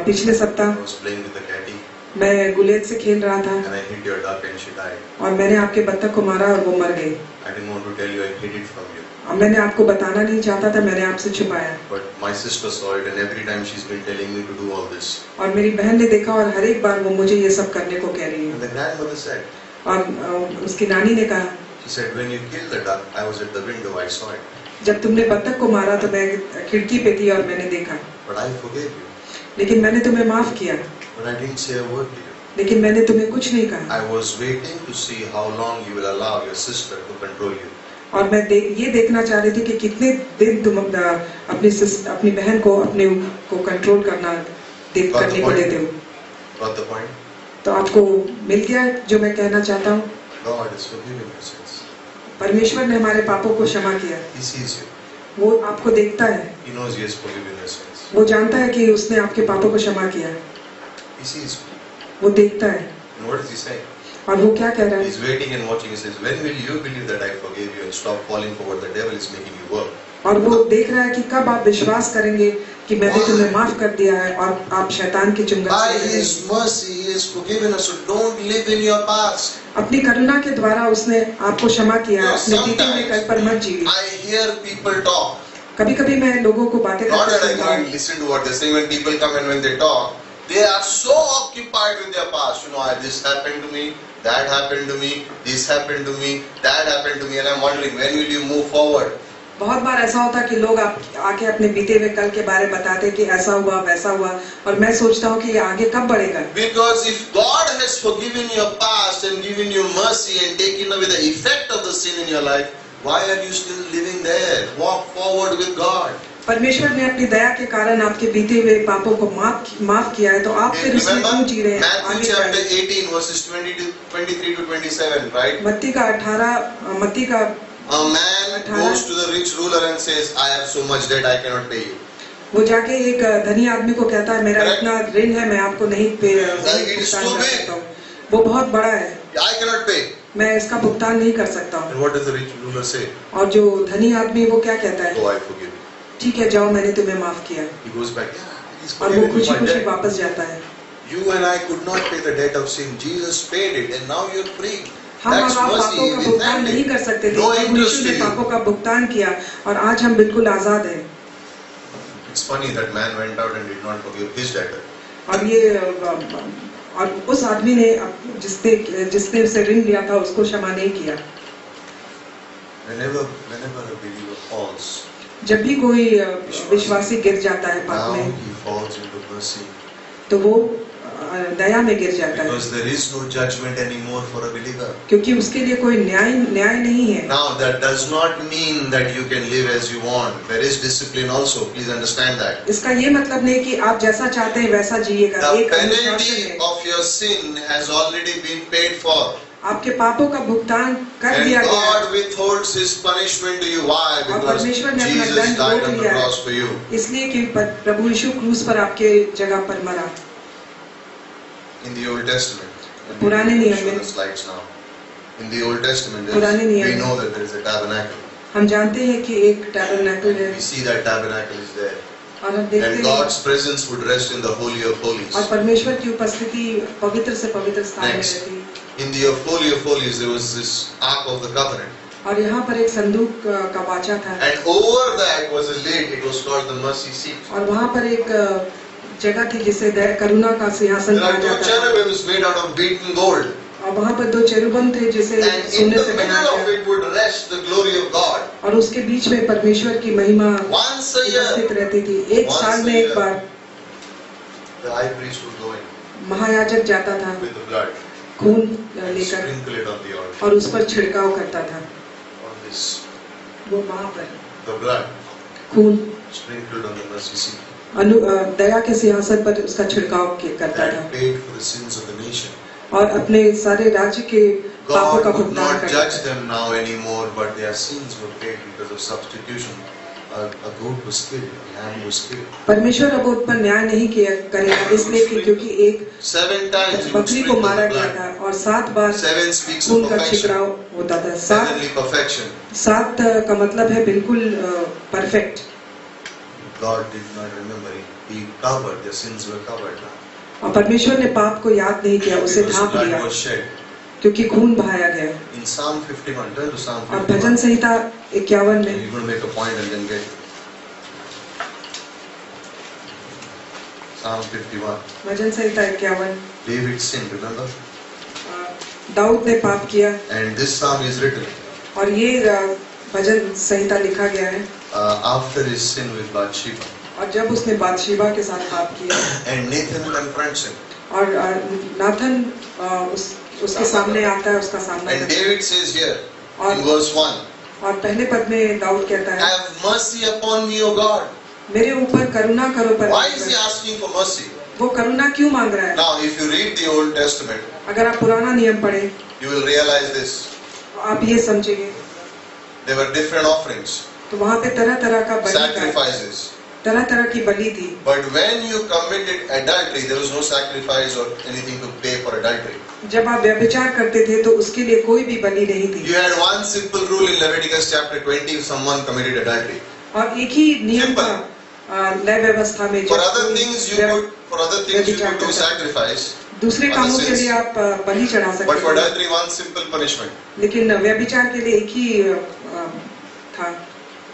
पिछले सप्ताह I was playing with the catty मैं गुलेट से खेल रहा था, and I hit your duck and she died. और मैंने आपके बत्तख को मारा और वो मर गई। I didn't want to tell you, I hid it from you. अब मैंने आपको बताना नहीं चाहता था, मैंने आपसे छुपाया। But my sister saw it and every time she's been telling me to do all this. और मेरी बहन ने देखा, और हर एक बार वो मुझे ये सब करने को कह रही है। And the grandmother said, और उसकी नानी ने कहा, she said, when you killed the duck, I was at the window, I saw it. जब तुमने बत्तख को मारा तो मैं खिड़की पे थी और मैंने देखा, But I forgave you. लेकिन मैंने तुम्हें माफ किया, But I didn't say a word to you. लेकिन मैंने तुम्हें कुछ नहीं कहा। I was waiting to see how long you will allow your sister to control you. और मैं ये देखना चाह रही थी कि कितने दिन तुम अपनी बहन को अपने को कंट्रोल करने को देते हो। Got the point? तो आपको मिल गया जो मैं कहना चाहता हूँ। God is forgiving your sins. परमेश्वर ने हमारे पापों को क्षमा किया। He sees you. वो आपको देखता है, He knows He has forgiven your sins. वो जानता है कि उसने आपके पापों को क्षमा किया। He sees you. वो देखता है, And what is He saying? और वो क्या कह रहा है? He's waiting and watching. He says, when will you believe that I forgave you and stop falling for what the devil is making you work? और वो देख रहा है कि कब आप विश्वास करेंगे कि मैंने तुम्हें माफ कर दिया है और आप शैतान के चुंगल By से His mercy, He has forgiven us. So don't live in your past. अपनी करुणा के द्वारा उसने आपको क्षमा किया है। अपने बीते हुए कल पर मत जीविए। I hear people talk. कभी-कभी मैं लोगों को बातें Not करते that I सुनता can't हूँ। listen to what they're saying. When people come and when they talk, they are so occupied with their past. You know, this happened to me, that happened to me, this happened to me, that happened to me, and I'm wondering when will you move forward? बहुत बार ऐसा होता है कि लोग आके अपने बीते हुए कल के बारे में बताते हैं कि ऐसा हुआ वैसा हुआ, और मैं सोचता हूँ कि ये आगे कब बढ़ेगा। Because if God has forgiven your past and given you mercy and taken away the effect of the sin in your life, why are you still living there? Walk forward with God. परमेश्वर ने अपनी दया के कारण आपके बीते हुए पापों को माफ किया है, तो आप फिर उसमें क्यों जी रहे हैं? Matthew chapter 18 verses 23 to 27, right? मत्ती का A man goes to the rich ruler and says, I have so much debt, I cannot pay you. वो जाके एक धनी आदमी को कहता है मेरा Correct. इतना ऋण है, मैं आपको नहीं It is भुगतान too कर big. सकता हूँ, वो बहुत बड़ा है, I cannot pay. मैं इसका भुगतान नहीं कर सकता हूँ। And what does the rich ruler say? और जो धनी आदमी वो क्या कहता है? Oh, I forgive you. ठीक है, जाओ, मैंने तुम्हें माफ किया। He goes back, yeah, he's और वो forgiven you खुशी my खुशी debt. वापस जाता है। You and I could not pay the debt of sin. Jesus paid it and now you're free. हम और That's आप mercy. पापों का We भुगतान thank नहीं Him. कर सकते थे, No प्रभु interest यीशु ने to you. पापों का भुगतान किया और आज हम बिल्कुल आजाद हैं। It's funny that man went out and did not forgive his debtor. और उस आदमी ने जिसने उसे ऋण लिया था उसको क्षमा नहीं किया। Whenever a believer falls, जब भी कोई विश्वासी गिर जाता है पाप now में, he falls into mercy. तो वो दया में गिर जाता है, Because there is no judgment anymore for a believer. क्योंकि उसके लिए कोई न्याय नहीं है। Now that does not mean that you can live as you want. There is discipline also. Please understand that. इसका ये मतलब नहीं कि आप जैसा चाहते हैं वैसा जिएगा। The एक अनुशासन penalty है, of your sin has already been paid for. आपके पापों का भुगतान कर And दिया गया है। God withholds His punishment to you. Why? और Because परमेश्वर ने अपना Jesus दंड died रोक on the लिया है, cross for you. इसलिए कि प्रभु यीशु क्रूस पर आपके जगह पर मरा। In the Old Testament, and पुराने we नियम show में, the slides now. In the Old Testament, पुराने नियम we में, know that there is a tabernacle. हम जानते हैं कि एक टैबरनेकल है, We see that tabernacle is there. और हम देखते And हैं God's presence would rest in the Holy of Holies. और परमेश्वर की उपस्थिति पवित्र से पवित्र स्थान में Next. रहती। In the Holy of Holies, there was this Ark of the Covenant. और यहाँ पर एक संदूक का वाचा था, And over that was a lid. It was called the mercy seat. और वहाँ पर एक जगह थी जिसे करुणा का सिंहासन There are कहा two जाता था, cherubims made out of beaten gold. और वहाँ पर दो चेरुबम थे जिसे And in सोने the से middle बनाया of गया, it would rest the glory of God. और उसके बीच में परमेश्वर की महिमा Once a year, उपस्थित रहती थी। एक Once साल a में year. एक बार the high priest would go in महायाजक जाता था with the blood खून and लेकर sprinkle it on the altar. और उस पर छिड़काव करता था। On this, वो वहाँ पर the blood खून sprinkled on the mercy seat. दया के सिंहासन पर उसका छिड़काव करता था That paid for the sins of the nation. और अपने सारे राज्य के पापों God का would भुगतान not कर judge देता है। them now anymore, but their sins were paid because of substitution. A goat was killed, a lamb was killed. परमेश्वर अब उन पर न्याय नहीं किया करेगा इसलिए कि क्योंकि एक 7 times he would बकरी को sprinkle मारा the गया blood. था और 7 बार 7 speaks खून of का perfection, छिड़काव होता था। 7 heavenly perfection. 7 का मतलब है बिल्कुल perfect. God did not remember it. He covered, their sins were covered now. और परमेश्वर ने पाप को याद नहीं किया, उसे Because ढांप blood लिया was shed. क्योंकि खून बहाया गया। In Psalm 51, turn to Psalm और भजन 51. संहिता 51 में You're going to make a point and then get Psalm 51. Bhajan Samhita 51 David sinned, remember? Dawood ने पाप किया And this psalm is written और ये भजन संहिता लिखा गया है after his sin with Bathsheba. और जब उसने बादशीबा के साथ पाप किया And Nathan confronts him. और नाथन उसके सामने आता है, उसका सामना And करता है। David says here in और verse 1, और पहले पद में दाऊद कहता है, have mercy upon me, O God. मेरे ऊपर करुणा करो Why is he परमेश्वर। asking for mercy? वो करुणा क्यों मांग रहा है? Now, if you read the Old Testament, अगर आप पुराना नियम पढ़े you will realize this. आप ये समझेंगे There were different offerings, तो वहाँ पे तरह तरह का बलि था, sacrifices. तरह तरह की बलि थी। But when you committed adultery, there was no sacrifice or anything to pay for adultery. जब आप व्यभिचार करते थे तो उसके लिए कोई भी बलि नहीं थी। You had one simple rule in Leviticus chapter 20 if someone committed adultery. और एक ही नियम था लय व्यवस्था में, For जब other कोई things you व्य- could do sacrifice. दूसरे other कामों के sins. लिए आप बलि चढ़ा But सकते for थे, adultery, one simple punishment. लेकिन व्यभिचार के लिए एक ही था,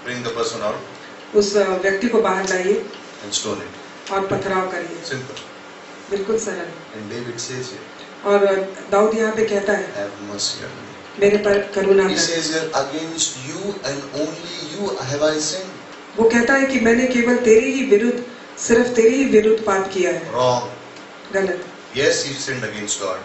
Bring the person out उस व्यक्ति को बाहर लाइए and stone it. और पथराव करिए। Simple. बिल्कुल सरल। And David says here, और दाऊद यहाँ पे कहता है, have mercy on me. मेरे पर करुणा He कर। says here, against you and only you have I sinned. वो कहता है कि मैंने केवल तेरे ही विरुद्ध, सिर्फ तेरे ही विरुद्ध पाप किया है। Wrong. गलत। Yes, he sinned against God.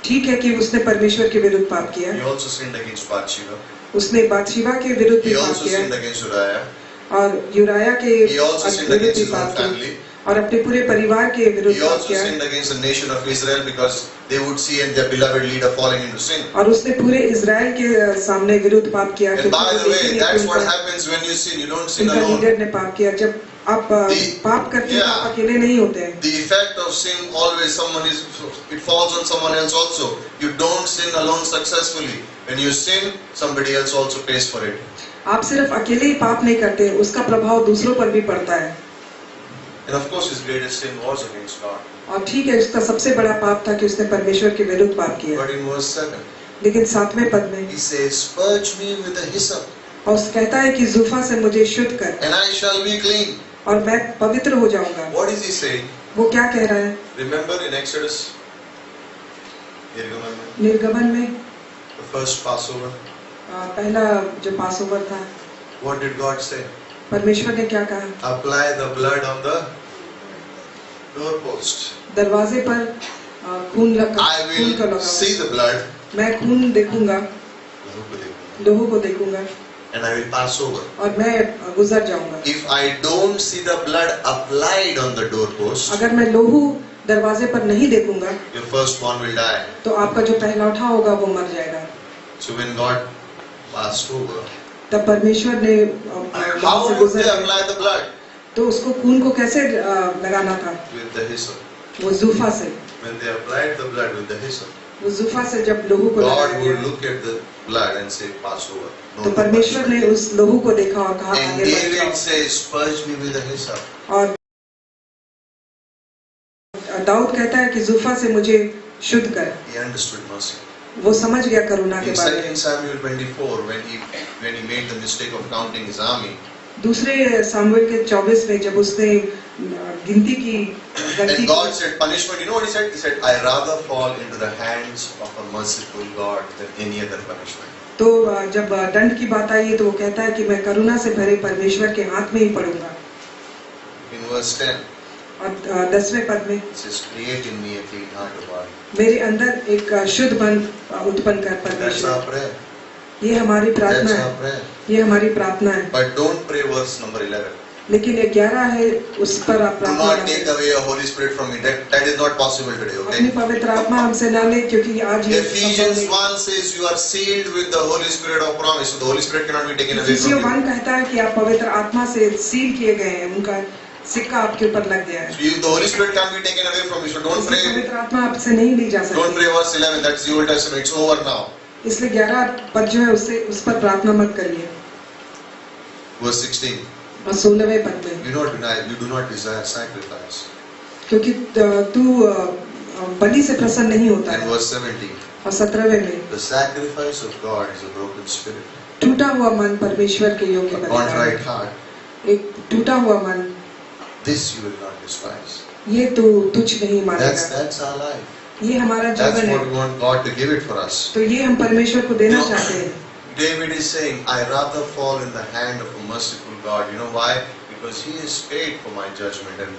ठीक है कि उसने परमेश्वर के विरुद्ध पाप किया, He also sinned against Bathsheba. उसने बादशीबा के विरुद्ध He भी पाप also किया sinned against Uriah. और यूराया के He also sinned विरुद्ध against भी his own पाप किया family. और अपने पूरे परिवार के विरुद्ध He पाप also किया sinned against the nation of Israel because they would see and their beloved leader falling into sin. और उसने पूरे इजराइल के सामने विरुद्ध पाप किया। And by the way, that's what happens when you sin. You don't sin उनका alone. Leader ने पाप किया। जब आप पाप करते हैं तो आप अकेले नहीं होते हैं। The effect of sin always it falls on someone else also. You don't sin alone successfully. When you sin, somebody else also pays for it. आप सिर्फ अकेले ही पाप नहीं करते, उसका प्रभाव दूसरों पर भी पड़ता है। And of course, his greatest sin was against God. और ठीक है, उसका सबसे बड़ा पाप था कि उसने परमेश्वर के विरुद्ध पाप किया। But in verse 7, लेकिन 7वें पद में he says, "Purge me with the hyssop, और कहता है कि जुफा से मुझे शुद्ध कर and I shall be clean." और मैं पवित्र हो जाऊंगा। What is he saying? वो क्या कह रहा है? Remember in Exodus, Nirgamam, निर्गमन में the first Passover. पहला जो पासओवर था, What did God say? परमेश्वर ने क्या कहा? Apply the blood on the doorpost. दरवाजे पर खून लगा, I खून का will लगाओ। see the blood, मैं खून देखूंगा, लोगों को देखूंगा and I will pass over. और मैं गुजर जाऊंगा। If I don't see the blood applied on the doorpost, अगर मैं लोहू दरवाजे पर नहीं देखूंगा your firstborn will die. तो आपका जो पहला उठा होगा वो मर जाएगा। So when God passed over, तब परमेश्वर ने how वहाँ से would गुजर they गए। apply the blood? तो उसको खून को कैसे लगाना था? With the hyssop. वो जुफा से। When they applied the blood with the hyssop, वो जुफा से जब लोहू को God लगाया would गया, look at the blood and say, pass over. No तो more परमेश्वर ने punishment. उस लोहू को देखा और कहा And आगे बढ़ David जाओ। says, purge me with the hyssop. और दाऊद कहता है कि जुफा से मुझे शुद्ध कर। He understood mercy. वो समझ गया करुणा के In बारे में। 2 Samuel 24, when he made the mistake of counting his army, दूसरे सामुएल के 24 में जब उसने गिनती की गलती and God की, said punishment, you know what he said? He said, I rather fall into the hands of a merciful God than any other punishment. तो जब दंड की बात आई तो वो कहता है कि मैं करुणा से भरे परमेश्वर के हाथ में ही पड़ूंगा। In verse 10, और 10वें पद में it says, create in me a clean heart, O God. मेरे अंदर एक शुद्ध मन उत्पन्न कर That's our परमेश्वर। prayer. ये हमारी प्रार्थना That's our है, prayer. ये हमारी प्रार्थना है। But don't pray verse number 11. लेकिन 11 है उस पर आप Do प्रार्थना not करें। take away your Holy Spirit from me. That is not possible today, अपनी okay? पवित्र आत्मा हमसे ना ले, क्योंकि आज ये Ephesians संभव 1 says you are sealed with the Holy Spirit of promise. So the Holy Spirit cannot be taken नहीं। away इफिसियों from you. 1 कहता है कि आप पवित्र आत्मा से सील किए गए हैं, उनका सिक्का आपके ऊपर लग गया है। So the Holy Spirit can't be taken away from you. So don't इसलिए pray. पवित्र आत्मा आपसे नहीं ली जा Don't सकती। pray verse 11. That's the Old Testament. It's over now. इसलिए 11 पद जो है उससे उस पर प्रार्थना मत करिए। Verse 16. और 16वें पद में, You do not desire sacrifice. क्योंकि तू बलि से प्रसन्न नहीं होता And है। verse 17. और 17वें में, The sacrifice of God is a broken spirit, टूटा हुआ मन परमेश्वर के योग्य a बनाता है। contrite heart. एक टूटा हुआ मन, This you will not despise. ये तू तुच्छ नहीं मानेगा। That's our life. ये हमारा That's जीवन what है, we want God to give it for us. तो ये हम परमेश्वर को देना No. चाहते हैं। David is saying, I rather fall in the hand of a merciful God. You know why? Because He is paid for my judgment, and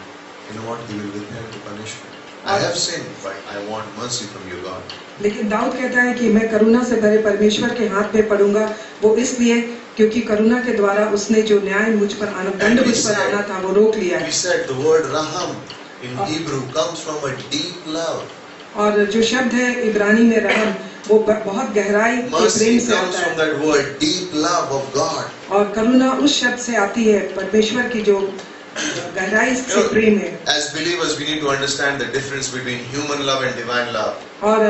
you know what? He will withhold the punishment. I have sinned, but I want mercy from you, God. लेकिन दाऊद कहता है कि मैं करुणा से भरे परमेश्वर के हाथ में पड़ूंगा, वो इसलिए क्योंकि करुणा के द्वारा उसने जो न्याय मुझ पर आना, दंड मुझ पर आना था, वो रोक लिया He है। said the word raham in Hebrew comes from a deep love. और जो शब्द है इब्रानी में रहम, वो बहुत गहराई के Mercy प्रेम से comes आता from है। that word deep love of God. और करुणा उस शब्द से आती है, परमेश्वर की जो गहराई से प्रेम है। As believers, we need to understand the difference between human love and divine love. और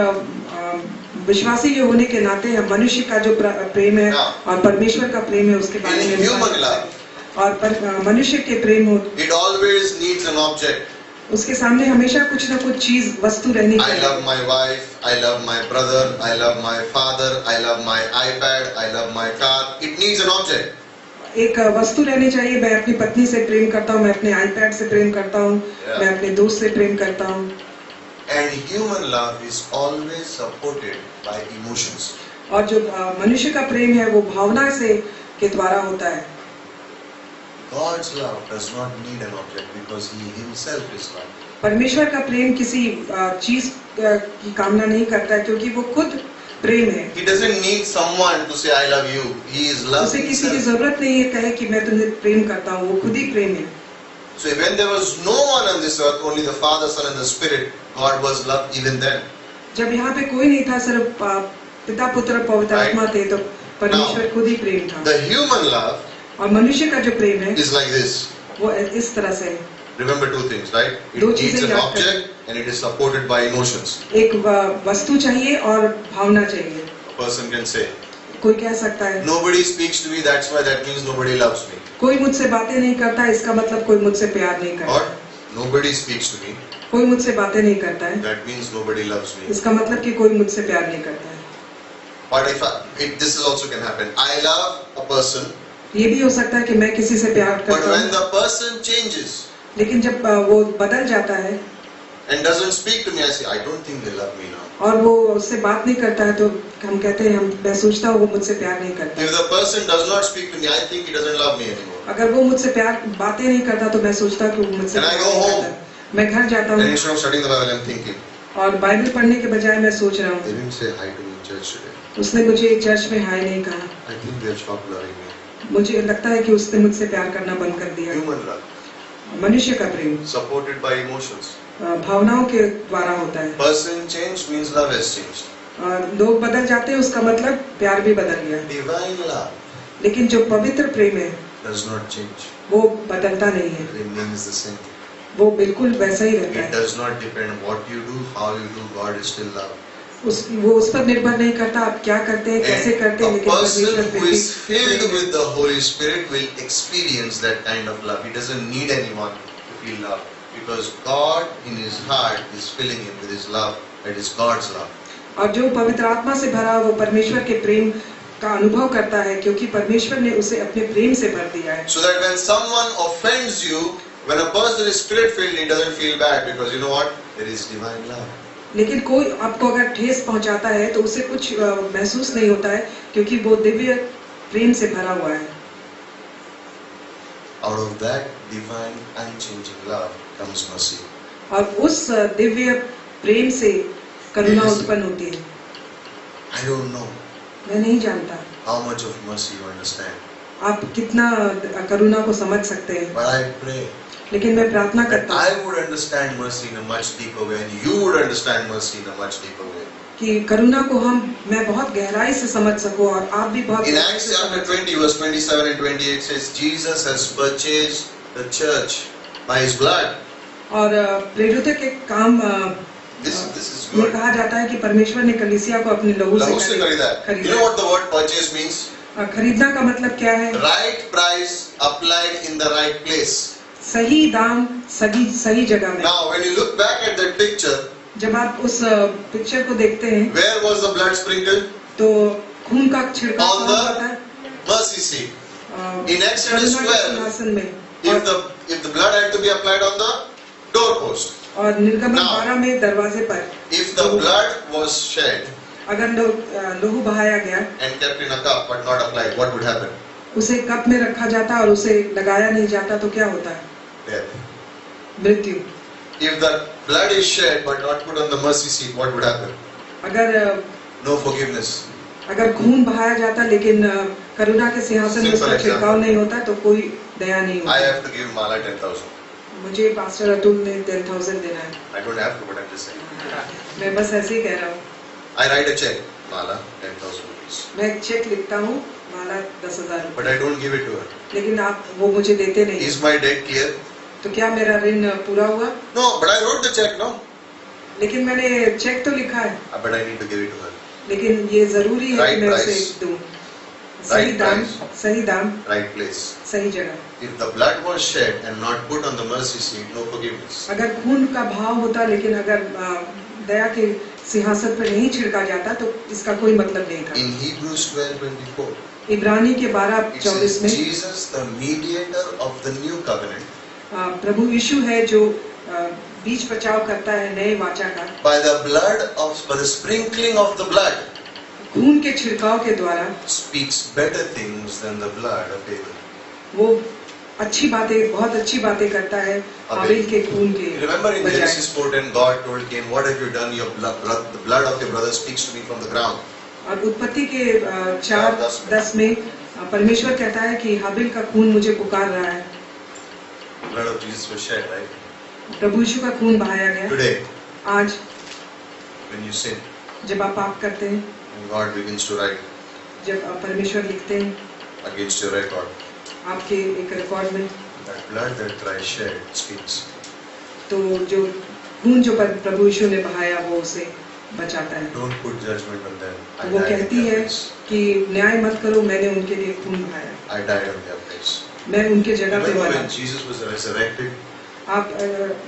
विश्वासी ये होने के नाते हम मनुष्य का जो प्रेम है हाँ। और परमेश्वर का प्रेम है उसके बारे में In human विचार love, करते हैं। और मनुष्य के प्रेम हो, it always needs an object. उसके सामने हमेशा कुछ ना कुछ चीज वस्तु रहनी I love चाहिए। my wife, I love my brother, I love my father, I love my iPad, I love my car. It needs an object. एक वस्तु रहनी चाहिए। मैं अपनी पत्नी से प्रेम करता हूँ, मैं अपने आईपैड से प्रेम करता हूँ, Yeah. मैं अपने दोस्त से प्रेम करता हूँ। And human love is always supported by emotions. और जो मनुष्य का प्रेम है वो भावना से के द्वारा होता है। God's love does not need an object because He Himself is love. परमेश्वर का प्रेम किसी चीज की कामना नहीं करता है, क्योंकि वो खुद प्रेम है। He doesn't need someone to say I love you. He is love उसे किसी की Himself. जरूरत नहीं है कहे कि मैं तुम्हें प्रेम करता हूँ, वो खुद ही प्रेम है। So when there was no one on this earth, only the Father, Son, and the Spirit, God was love even then. जब यहाँ पे कोई नहीं था, सिर्फ पिता पुत्र पवित्र Right. आत्मा थे, तो परमेश्वर खुद ही प्रेम था। The human love और मनुष्य का जो प्रेम है is like this. वो इस तरह से है। Remember two things, right? It दो needs चीजें an याद object and it is supported by emotions. एक वस्तु चाहिए और भावना चाहिए। A person can say, कोई कह सकता है nobody speaks to me, that's why that means nobody loves me. कोई मुझसे बातें नहीं करता, इसका मतलब कोई मुझसे प्यार नहीं करता। Or nobody speaks to me, कोई मुझसे बातें नहीं करता है, that means nobody loves me. इसका मतलब कि कोई मुझसे प्यार नहीं करता है। But this is also can happen. I love a person, ये भी हो सकता है कि मैं किसी से प्यार but करता when हूँ, the person changes लेकिन जब वो बदल जाता है and doesn't speak to me, I say, I don't think they love me now. और वो उससे बात नहीं करता है, तो हम कहते हैं मैं सोचता हूँ वो मुझसे प्यार नहीं करता। If the person does not speak to me, I think he doesn't love me anymore. अगर वो मुझसे बातें नहीं करता तो मैं सोचता हूँ कि वो मुझसे And I प्यार go नहीं home. करता। मैं घर जाता And हूँ instead of studying the Bible, I'm thinking, और बाइबल पढ़ने के बजाय मैं सोच रहा they हूँ didn't say hi to me in church today. उसने मुझे चर्च में हाय नहीं कहा, I think they've stopped loving me. मुझे लगता है कि उसने मुझसे प्यार करना बंद कर दिया। Human love, मनुष्य का प्रेम supported by emotions. भावनाओं के द्वारा होता है। Person changed means love has changed. लोग बदल जाते हैं, उसका मतलब प्यार भी बदल गया। Divine love लेकिन जो पवित्र प्रेम है does not change. वो बदलता नहीं है, It remains the same. वो बिल्कुल वैसा ही रहता It है। does not depend on what you do, how you do. God is still love. वो उस पर निर्भर नहीं करता आप क्या करते हैं, कैसे And करते हैं, a लेकिन person परमेश्वर who फिर भी is filled प्रेम है। with the Holy Spirit will experience that kind of love. He doesn't need anyone to feel love because God in his heart is filling him with his love. That is God's love. और जो पवित्र आत्मा से भरा वो परमेश्वर के प्रेम का अनुभव करता है, क्योंकि परमेश्वर ने उसे अपने प्रेम से भर दिया है। So that when someone offends you, when a person is spirit filled, he doesn't feel bad because you know what? There is divine love. लेकिन कोई आपको अगर ठेस पहुंचाता है तो उसे कुछ महसूस नहीं होता है, क्योंकि वो दिव्य प्रेम से भरा हुआ है। Out of that divine unchanging love comes mercy. और उस दिव्य प्रेम से करुणा Yes. उत्पन्न होती है। I don't know मैं नहीं जानता how much of mercy you understand. आप कितना करुणा को समझ सकते हैं, But I pray लेकिन मैं प्रार्थना that करता हूँ I would understand mercy in a much deeper way, and you would understand mercy in a much deeper way. कि करुणा को मैं बहुत गहराई से समझ सकूं और आप भी बहुत In गहराई Acts से chapter समझ सको। 20, verse 27 and 28 says, Jesus has purchased the church by his blood. और प्रेरितों के काम This is में good. कहा जाता है कि परमेश्वर ने कलीसिया को अपने लहू लहू से से खरीदा है. You know what the word purchase means? खरीदना का मतलब क्या है? Right price applied in the right place. सही दाम सही जगह में। Now, when you look back at that picture, जब आप उस पिक्चर को देखते हैं where was the blood sprinkled? तो खून का छिड़काव On कहाँ the होता है? mercy seat. In Exodus करुणा के 12, सिंहासन में। if the blood had to be applied on the doorpost, और निर्गमन Now, 12 में दरवाजे पर if the blood was shed अगर लहू बहाया गया, and kept in a cup but not applied, what would happen? उसे कप में रखा जाता और उसे लगाया नहीं जाता तो क्या होता है? Death. मृत्यु। If the blood is shed but not put on the mercy seat, what would happen? अगर No forgiveness. अगर खून बहाया जाता लेकिन करुणा के सिंहासन में Simple उसका छिड़काव example. नहीं होता तो कोई दया नहीं I होती। have to give Mala 10,000. मुझे पास्टर अतुल ने 10,000 देना है। I don't have to, but I'm just saying. मैं बस ऐसे ही कह रहा हूँ। I write a check, Mala 10,000 rupees. मैं एक चेक लिखता हूँ, माला 10,000 But I don't give it to her. लेकिन आप वो मुझे देते नहीं। Is my debt clear? तो क्या मेरा ऋण पूरा हुआ? No, but I wrote the check, no? लेकिन मैंने चेक तो लिखा है, But I need to give it to her. लेकिन ये जरूरी है Right कि मैं price. उसे दूं। सही Right दाम, price. सही दाम, Right place. सही जगह। If the blood was shed and not put on the mercy seat, no forgiveness. अगर खून का भाव होता लेकिन अगर दया के सिंहासन पर नहीं छिड़का जाता तो इसका कोई मतलब नहीं था। In Hebrews 12:24, इब्रानी के 12 it 24 says, में Jesus, the mediator of the new covenant, प्रभु यीशु है जो बीच बचाव करता है नए वाचा का, by the sprinkling of the blood, खून के छिड़काव के द्वारा speaks better things than the blood of Abel. वो अच्छी बातें, बहुत अच्छी बातें करता है हाबिल के खून के Remember in बजाय। Genesis 4:10, God told Cain, "What have you done? The blood of your brother speaks to me from the ground." और उत्पत्ति के 4:10 में परमेश्वर कहता है कि हाबिल का खून मुझे पुकार रहा है। Blood of Jesus was shed, right? प्रभु यीशु का खून बहाया गया। Today, आज when you sin, जब आप पाप करते हैं, and God begins to write जब परमेश्वर लिखते हैं against your record, आपके एक रिकॉर्ड में, that blood that Christ shed speaks. तो जो खून जो प्रभु यीशु ने बहाया वो उसे बचाता है। Don't put judgment on them. I तो वो died in कहती their है place. कि न्याय मत करो, मैंने उनके लिए खून बहाया, I died on their place. मैं उनके जगह पे Remember मरा। when Jesus was resurrected आप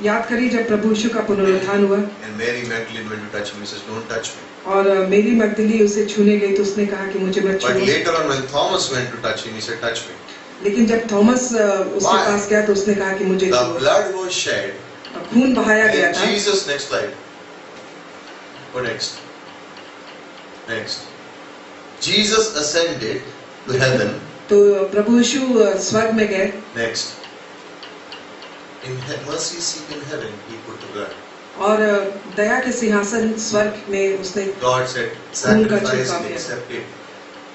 याद करिए जब प्रभु यीशु का पुनरुत्थान हुआ and Mary Magdalene went to touch him, he says, "Don't touch me." और मेरी मगदली उसे छूने गई तो उसने कहा कि मुझे मत But छुओ। later on, when Thomas went to touch him, he said, "Touch me." लेकिन जब थॉमस उसके Why? पास गया तो उसने कहा कि मुझे The छुओ। blood was shed, खून बहाया गया and था। Jesus, next slide. Go next. Next. Jesus ascended to heaven. तो प्रभु यीशु स्वर्ग में गए Next. In mercy seat in heaven, he put the blood. और दया के सिंहासन स्वर्ग में उसने, God said, उनका "Sacrifice छिड़काव and किया। accept it."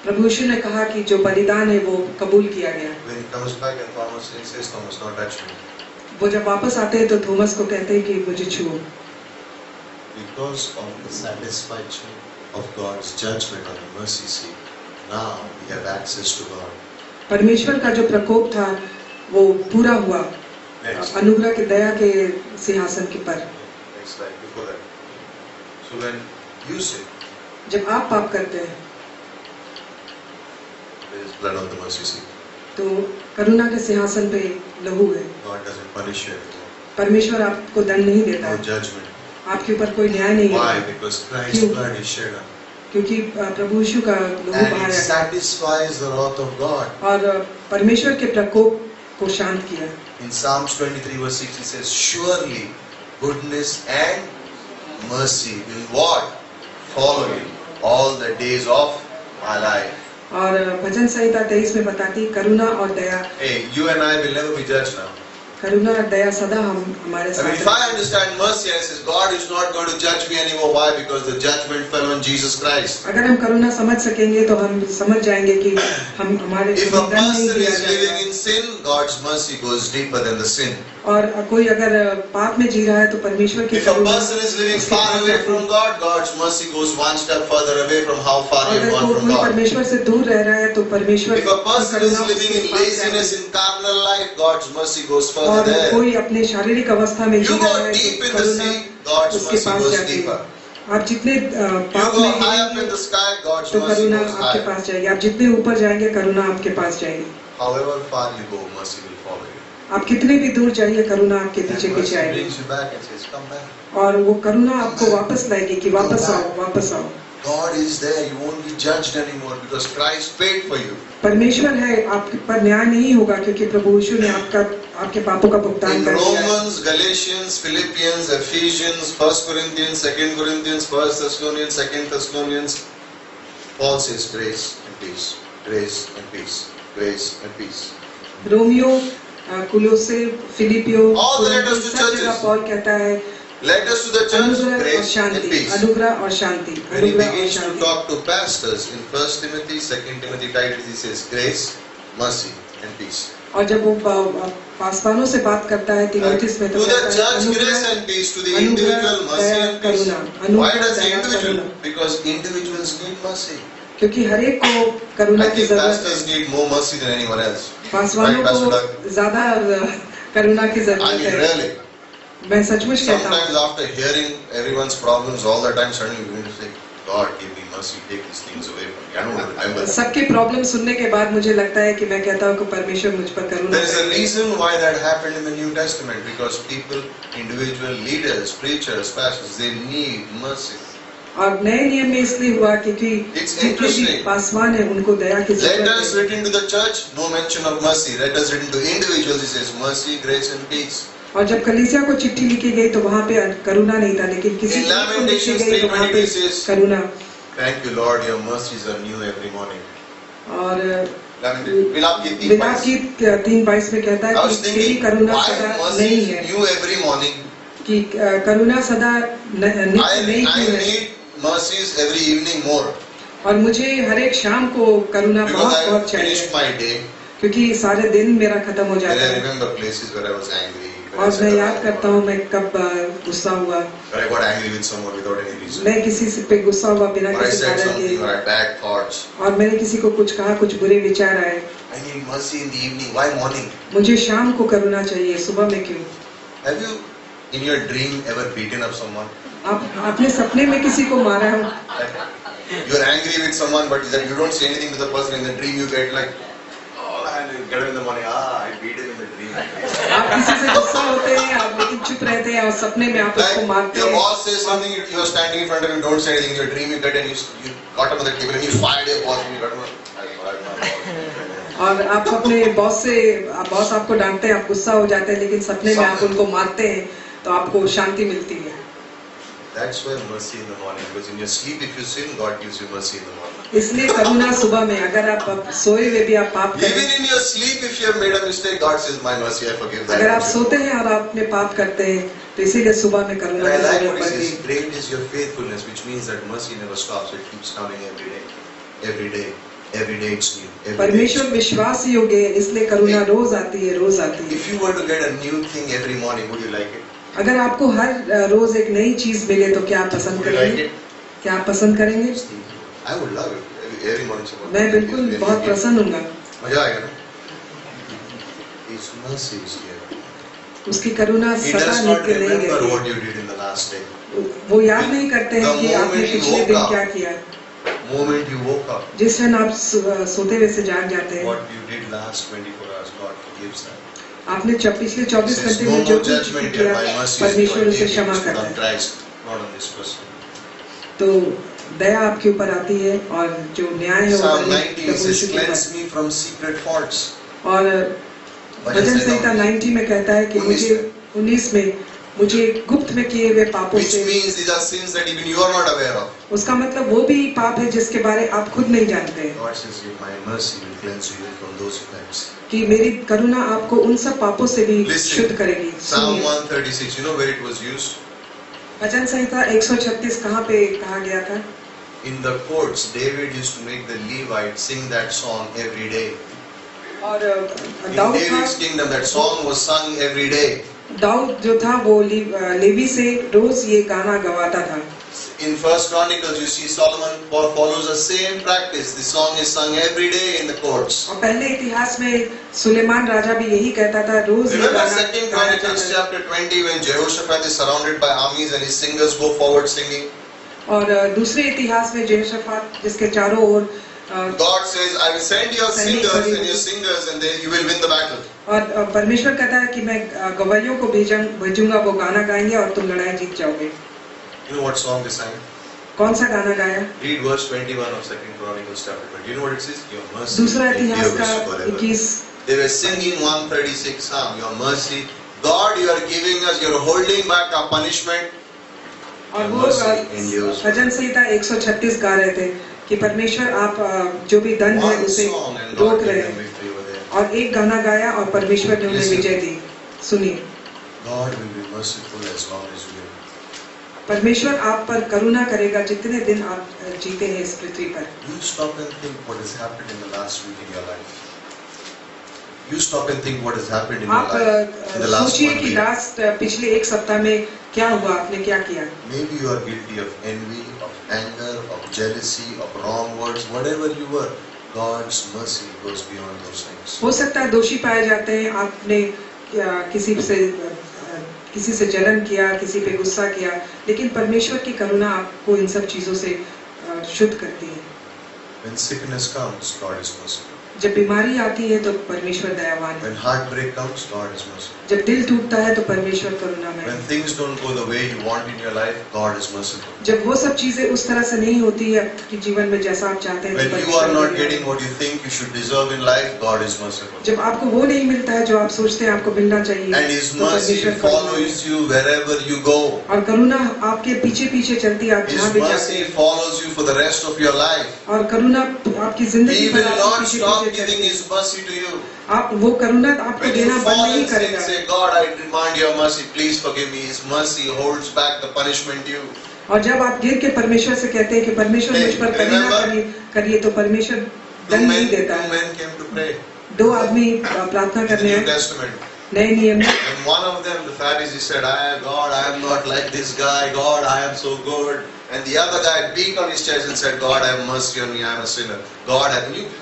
प्रभु यीशु ने कहा कि जो बलिदान है वो कबूल किया गया। When he comes back and Thomas says, "Thomas, not touch me," वो जब वापस आते हैं तो थॉमस को कहते हैं कि मुझे छुओ। because of the satisfaction of God's judgment on the mercy seat, now we have access to God. परमेश्वर का जो प्रकोप था वो पूरा हुआ Next. अनुग्रह के दया के सिंहासन के पर। Next slide, before that. So when you sin, जब आप पाप करते हैं there is blood on the mercy seat. तो करुणा के सिंहासन पे लहू है। God doesn't punish you anymore. परमेश्वर आपको दंड नहीं देता No है, judgment. आपके ऊपर कोई न्याय नहीं Why? है, Because Christ's क्यों? blood is shed on. क्योंकि प्रभु यीशु का लहू And it बहाया गया satisfies the wrath of God. और परमेश्वर के प्रकोप को शांत किया। In Psalms 23 verse 6 it says, "Surely goodness and mercy will what? Follow you all the days of my life." और भजन संहिता 23 में बताती करुणा और दया। Hey, you and I will never be judged now. करुणा और दया सदा हमारे I mean, if साथ I understand mercy, I say God is not going to judge me anymore. Why? Because the judgment fell on Jesus Christ. अगर हम करुणा समझ सकेंगे तो हम समझ जाएंगे कि हम हमारे If a दंड नहीं person दिया is living जाएगा। in sin, God's mercy goes deeper than the sin. और कोई अगर पाप में जी रहा है तो परमेश्वर की If a Karuna person is living उसके far पास away जाती from है। God, God's mercy goes one step further away from how far और you have अगर gone from कोई God. परमेश्वर से दूर रह रहा है तो परमेश्वर If a की person is करुणा living उसके in पास laziness जाती in carnal life, God's mercy goes है। further और there. कोई अपने शारीरिक अवस्था में जी You रहा go है deep तो in the Karuna sea, God's उसके mercy पास goes जाती है। deeper. आप जितने You पाप go में high up in गिरेंगे the sky, God's तो mercy करुणा goes आपके high. पास जाएगी। आप जितने ऊपर जाएंगे करुणा आपके पास जाएगी। However far you go, mercy will follow you. आप कितने भी दूर जाइए करुणा आपके And पीछे mercy पीछे आएगी brings you back and says, come back. और वो करुणा आपको वापस लाएगी कि वापस आओ वापस आओ। God is there. You won't be judged anymore because Christ paid for you. परमेश्वर है, आप पर न्याय नहीं होगा क्योंकि प्रभु यीशु ने आपके पापों का भुगतान In कर दिया है। Romans, Galatians, Philippians, Ephesians, 1 Corinthians, 2 Corinthians, 1 Thessalonians, 2 Thessalonians, Paul says grace and peace, grace and peace, grace and peace. रोमियो, कुलोसे, फिलिपियो, All the letters to सब जगह churches. पॉल कहता है Letters to the church, अनुग्रह और grace and शांति, peace. अनुग्रह और शांति, When he अनुग्रह और begins to Shanti. talk to pastors in 1 Timothy, 2 Timothy, Titus, he says grace, mercy and peace. और जब वो पासवानों से बात करता है तीमुथियुस में To तो the कहता है church, grace अनुग्रह, and peace. To the अनुग्रह, individual, mercy Daya, and peace. Karuna, Why अनुग्रह, does the Daya, individual? Karuna. Because individuals need mercy. क्योंकि हर एक को करुणा I की think जरूरत है। pastors need more mercy than anyone else. पासवानों Right, Pastor को Doug? ज्यादा करुणा की I जरूरत mean, है। really. मैं सचमुच कहता Sometimes हूँ after hearing everyone's problems all the time, suddenly you begin to say, God, give me mercy, take these things away from me. I don't remember. सबकी प्रॉब्लम सुनने के बाद मुझे लगता है कि मैं कहता हूँ कि परमेश्वर मुझ पर करुणा There is a करे। reason why that happened in the New Testament, because people, individual leaders, preachers, pastors, they need mercy. और नए नियम में इसलिए हुआ क्योंकि It's जितने भी interesting. पासवान है उनको दया की Letters जरूरत है। written to the church, no mention of mercy. Letters written to individuals, it says mercy, grace and peace. और जब कलीसिया को चिट्ठी लिखी गई तो वहाँ पे करुणा नहीं था, लेकिन किसी In एक को लिखी Lamentations गई तो वहाँ पे 3:20 says, Karuna. Thank you, Lord, your mercies are new every morning. और विलाप की 3:22. विलाप की 3:22 में कहता I है was कि तेरी thinking, करुणा why सदा mercy नई is है, new every morning? कि करुणा सदा नित्य नई I क्यों है। need mercies every evening more. और मुझे हर एक शाम को करुणा Because बहुत I बहुत finished चाहिए my day. क्योंकि सारे दिन मेरा खत्म हो And जाता I है। remember places where I was angry. where I और said मैं the याद wrong करता word, हूँ मैं कब गुस्सा हुआ, where I got angry with someone without any reason. मैं किसी से पे गुस्सा हुआ बिना Or I किसी said कारण something, के, or I had bad thoughts. और मैंने किसी को कुछ कहा, कुछ बुरे विचार आए। I need mercy in the evening. Why morning? मुझे शाम को करुणा चाहिए, सुबह में क्यों? Have you, in your dream, ever beaten up someone? आप अपने सपने में किसी को मारा हो? You're angry with someone, but that you don't say anything to the person. In the dream, you get like, oh man, you get up in the morning. I beat him in the dream. आप किसी से गुस्सा होते हैं, आप लेकिन चुप रहते हैं और सपने में आप उसको Like मारते your हैं। boss says something, you're standing in front of him, don't say anything. In your dream, you get and you got him on the table and you fired your boss and you got him. I fired my boss. और आप अपने boss आपको डांटते हैं, आप गुस्सा हो जाते हैं, लेकिन सपने में आप उनको मारते हैं तो आपको शांति मिलती है। That's why mercy in the morning, because in your sleep, if you sin, God gives you mercy in the morning. इसलिए करुणा सुबह में, अगर आप सोए हुए भी आप पाप Even करें, in your sleep, if you have made a mistake, God says, "My mercy, I forgive that." अगर आप सोते हैं और आप अपने पाप करते हैं तो इसीलिए सुबह में And करुणा I की like जरूरत what he पड़ती says. है। Great is your faithfulness, which means that mercy never stops. It keeps coming every day, every day, every day it's new. Every day it's परमेश्वर new. विश्वास योग्य है, इसलिए करुणा रोज आती है, रोज आती है। If you were to get a new thing every morning, would you like it? अगर आपको हर रोज एक नई चीज मिले तो क्या आप पसंद Would you like करेंगे? it? क्या आप पसंद करेंगे? I would love it. Every morning someone. मैं बिल्कुल बहुत प्रसन्न हूँगा। मजा आएगा ना? His mercy is here. उसकी करुणा He सदा does not नित्य नहीं remember रहती what you did in the last day. है। वो याद नहीं करते हैं कि आपने पिछले दिन क्या किया। Moment you woke up, जिस क्षण आप सोते हुए से जाग जाते हैं, what you did last 24 hours, God forgives that. आपने पिछले 24 Says, घंटे no में जो more कुछ judgment किया, here. My mercy is परमेश्वर उसे given क्षमा करता on है। Christ, not on this person. तो दया आपके ऊपर आती है और जो न्याय है वो Psalm प्रभु 90 यीशु says, के ऊपर। cleanse me from secret faults. और भजन संहिता 90 में कहता है कि मुझे 19 में मुझे गुप्त में किए हुए पापों Which से। means these are sins that even you are not aware of. उसका मतलब वो भी पाप है जिसके बारे आप खुद नहीं जानते हैं। God says, my mercy will cleanse you from those offenses. कि मेरी करुणा आपको उन सब पापों से भी शुद्ध Listen, करेगी। Psalm सुनिए, 136, you know where it was used? भजन संहिता 136 कहाँ पे कहा गया था? In the courts, David used to make the Levites sing that song every day. और In दाऊद David's था, kingdom, that song was sung every day. Dawood जो था वो लेवी से रोज ये गाना गवाता था। In First Chronicles, you see Solomon follows the same practice. The song is sung every day in the courts. और पहले इतिहास में सुलेमान राजा भी यही कहता था, रोज ये Remember गाना Second गाया Chronicles जाता था। chapter 20 when Jehoshaphat is surrounded by armies and his singers go forward singing. और दूसरे इतिहास में यहोशापात जिसके चारों ओर God says, I will send your singers and then you will win the battle. और परमेश्वर कहता है कि मैं गवाहियों को भेजूंगा, वो गाना गाएंगे और तुम लड़ाई जीत जाओगे। You know what song they sang? कौन सा गाना गाया? Read verse 21 of Second Chronicles chapter 20. You know what it says? Your mercy दूसरा इतिहास का endures forever. 21। They were singing 136 Psalm. Your mercy, God, you are giving us, you are holding back our punishment. और Your वो mercy endures भजन संहिता 136 गा रहे थे कि परमेश्वर आप जो भी दंड है One उसे song and रोक God रहे gave them हैं। victory over there. और एक गाना गाया और परमेश्वर ने उन्हें Listen. विजय दी। सुनिए, God will be merciful as long as you live. परमेश्वर आप पर करुणा करेगा जितने दिन आप जीते हैं इस पृथ्वी पर। You stop and think what has happened in the last week in your life. You stop and think what has happened in your आप life in the last सोचिए 1 कि week. लास्ट पिछले एक सप्ताह में क्या हुआ, आपने क्या किया। Maybe you are guilty of envy, of anger, of jealousy, of wrong words, whatever you were. God's mercy goes beyond those things. हो सकता है दोषी पाए जाते हैं, आपने किसी से जलन किया, किसी पे गुस्सा किया, लेकिन परमेश्वर की करुणा आपको इन सब चीजों से शुद्ध करती है। When sickness comes, God is merciful. जब बीमारी आती है तो परमेश्वर दयावान है। When heartbreak comes, God is merciful. जब दिल टूटता है तो परमेश्वर करुणामय When है। things don't go the way you want in your life, God is merciful. जब वो सब चीजें उस तरह से नहीं होती है आपके जीवन में जैसा आप चाहते हैं, तो When you परमेश्वर are not करुणामय है। getting what you think you should deserve in life, God is merciful. जब आपको वो नहीं मिलता है जो आप सोचते हैं आपको मिलना चाहिए, And His तो mercy परमेश्वर करुणामय है। follows you wherever you go. और करुणा आपके पीछे पीछे चलती है, आप His जहाँ भी जाते mercy हैं। follows you for the rest of your life. और करुणा आपकी जिंदगी He भर will आपके not पीछे stop पीछे giving चलती है। His mercy to you. आप वो करुणा आपको When you देना बंद fall नहीं and sin, करेगा। say, God, I demand your mercy. Please forgive me. His mercy holds back the punishment due. और जब आप गिर के परमेश्वर से कहते हैं कि परमेश्वर Hey, मुझ पर करुणा remember? करिए, तो परमेश्वर दंड नहीं देता Two है। men came to pray दो आदमी प्रार्थना in the करने New हैं Testament. नए नियम में। And one of them, the Pharisee, said, God, I am not like this guy. God, I am so good. And the other guy beat on his chest and said, God, have mercy on me. I am a sinner. God,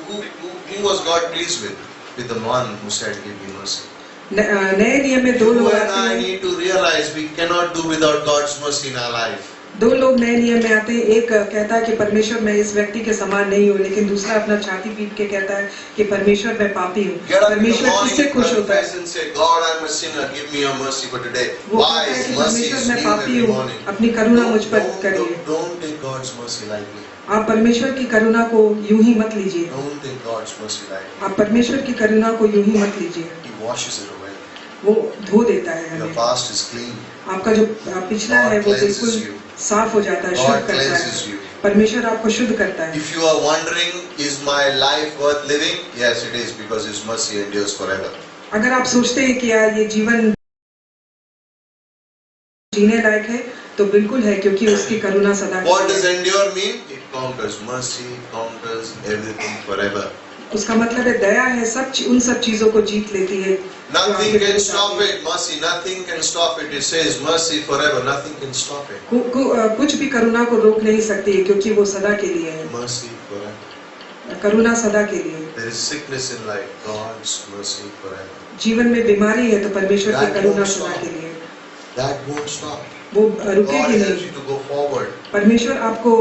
who was God pleased with? With the one who said, give me mercy. नए नियम में दो You लोग and आते I हैं। need to realize we cannot do without God's mercy in our life. दो लोग नए नियम में आते हैं, एक कहता है कि परमेश्वर मैं इस व्यक्ति के समान नहीं हूँ, लेकिन दूसरा अपना छाती पीट के कहता है कि परमेश्वर मैं पापी हूँ। Get up in the परमेश्वर morning किससे and खुश होता confess है? and say, God, I am a sinner. Give me your mercy for today. वो Why? कहता है His कि mercy परमेश्वर is मैं new पापी every हूँ, morning. अपनी करुणा मुझ पर करिए। Don't take God's mercy lightly. आप परमेश्वर की करुणा को यूं ही मत लीजिए। Don't take God's mercy lightly. आप परमेश्वर की करुणा को यूं ही मत लीजिए। He washes it away. वो धो देता है Your हमें। past is clean. आपका जो पिछला है वो बिल्कुल साफ हो जाता है, शुद्ध God करता cleanses है। you. परमेश्वर आपको शुद्ध करता है। If you are wondering, is my life worth living? Yes, it is, because His mercy endures forever. अगर आप सोचते हैं कि यार ये जीवन जीने लायक है, तो बिल्कुल है, क्योंकि उसकी करुणा सदा What की does है। endure mean? It conquers mercy, conquers everything forever. उसका मतलब है दया है, उन सब चीजों को जीत लेती है। Nothing can stop it. Mercy, nothing can stop it. It says mercy forever. Nothing can stop it. कुछ भी करुणा को रोक नहीं सकती है, क्योंकि वो सदा के लिए है। Mercy forever. करुणा सदा के लिए। There is sickness in life. God's mercy forever. जीवन में बीमारी है तो परमेश्वर की That करुणा won't सदा stop. के लिए। That won't stop. वो God रुकेगी helps नहीं। you to go forward. परमेश्वर आपको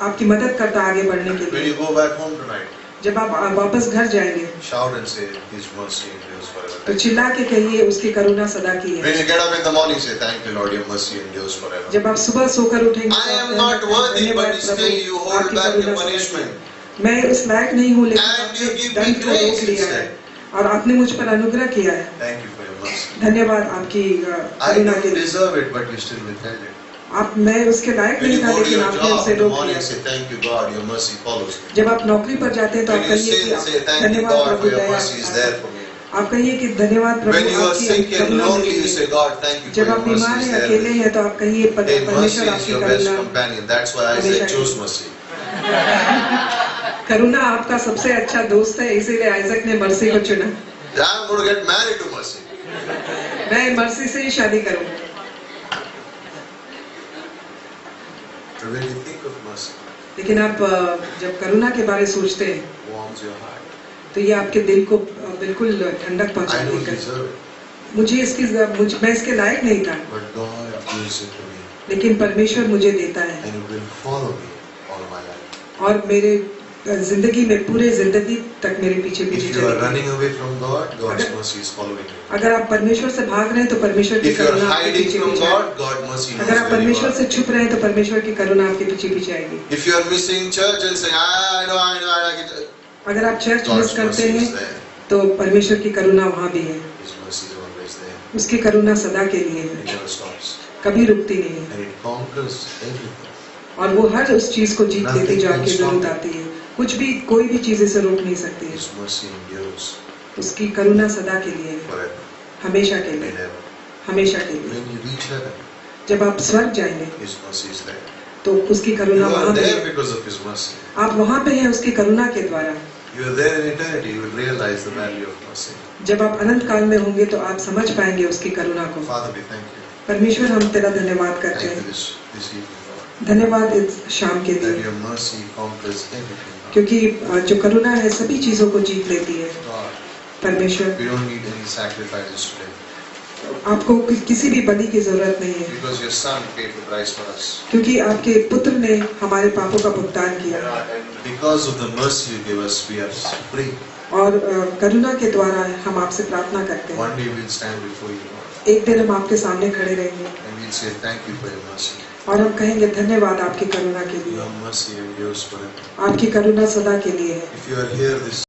आपकी मदद करता है आगे बढ़ने के When लिए। you go back home tonight, जब आप वापस घर जाएंगे shout and say, His mercy endures तो forever. चिल्ला के कहिए उसकी करुणा सदा की है। When you get up in the morning, say, Thank you, Lord, your mercy endures forever. जब आप सुबह सोकर उठेंगे तो I आप am कहना not चाहेंगे, worthy, धन्यवाद but still Prabhu, you hold आपकी back करुणा your सदा की है। punishment. मैं इस लायक नहीं हूँ, लेकिन And आपने you give me दंड को grace रोक लिया है। instead. और आपने मुझ पर अनुग्रह किया है। Thank you for your mercy. धन्यवाद आपकी I करुणा के didn't लिए। deserve it, but you still withheld it. मैं उसके लायक When नहीं you था, go to लेकिन your आपने job उसे in the रोक morning, लिया। say thank you God, your mercy follows me. जब आप नौकरी पर जाते हैं तो When आप you कहिए sin, say कि thank you धन्यवाद God Prabhu for your Daya. mercy is there for me. आप कहिए कि धन्यवाद When प्रभु you are आपकी sick and करुणा lonely, मेरे you लिए। say God, thank you for जब your आप बीमार mercy is हैं there. अकेले हैं तो आप कहिए Hey, mercy परमेश्वर is आपकी your best Karuna. companion. That's why I say हमेशा choose mercy. करुणा आपका सबसे अच्छा दोस्त है, इसीलिए आइजक ने मर्सी को चुना। I'm going to get married to mercy. मैं मर्सी से ही शादी करूं। But when you think of mercy, लेकिन आप जब करुणा के बारे सोचते हैं warms your heart. तो ये आपके दिल को बिल्कुल ठंडक I पहुंचा don't देगा। deserve it, मैं इसके लायक नहीं था, but God gives it to me, लेकिन परमेश्वर मुझे देता है and it will follow me all my life. और मेरे जिंदगी में पूरे जिंदगी तक मेरे पीछे पीछे If you are चलेगी। running away from God, God's अगर- mercy is following you. अगर आप परमेश्वर से भाग रहे हैं तो परमेश्वर की If you are करुणा आपके hiding पीछे from पीछे God, आएगी। God mercy knows अगर आप where you परमेश्वर are. से छुप रहे हैं तो परमेश्वर की करुणा आपके पीछे पीछे आएगी। If you are missing church and saying, I know, I like it, अगर आप चर्च God's मिस करते mercy हैं is there. तो परमेश्वर की करुणा वहाँ भी है। His mercy is always there. उसकी करुणा सदा के लिए It है, never stops. कभी रुकती नहीं है And it conquers everything. और वो हर उस चीज को जीत लेती जो Nothing आपकी can stop जरूरत it. आती है। कुछ भी कोई भी चीज इसे रोक नहीं सकती है। His mercy endures उसकी करुणा सदा के लिए है, forever हमेशा के लिए, and ever. हमेशा के लिए। When you reach heaven, जब आप स्वर्ग जाएंगे His mercy is there. तो उसकी You करुणा are वहाँ पे there है। because of His mercy. आप वहाँ पे हैं उसकी करुणा के द्वारा। You are there in eternity. You will realize the value of mercy. जब आप अनंत काल में होंगे तो आप समझ पाएंगे उसकी करुणा को। Father, we thank you. परमेश्वर हम तेरा धन्यवाद करते Thank you हैं। this evening, Lord. धन्यवाद इस शाम के That लिए, your mercy conquers everything. Lord. क्योंकि जो करुणा है सभी चीजों को जीत लेती है। God, परमेश्वर we don't need any sacrifices today आपको किसी भी बलि की जरूरत नहीं है, because your Son paid the price for us. क्योंकि आपके पुत्र ने हमारे पापों का भुगतान किया And because of the mercy you give us, we are free. और करुणा के द्वारा हम आपसे प्रार्थना करते हैं। One day we'll stand before you, Lord, एक दिन हम आपके सामने खड़े रहेंगे and we'll say thank you for your mercy. और हम कहेंगे धन्यवाद आपकी करुणा के लिए। Your mercy endures forever. आपकी करुणा सदा के लिए है। If you are here this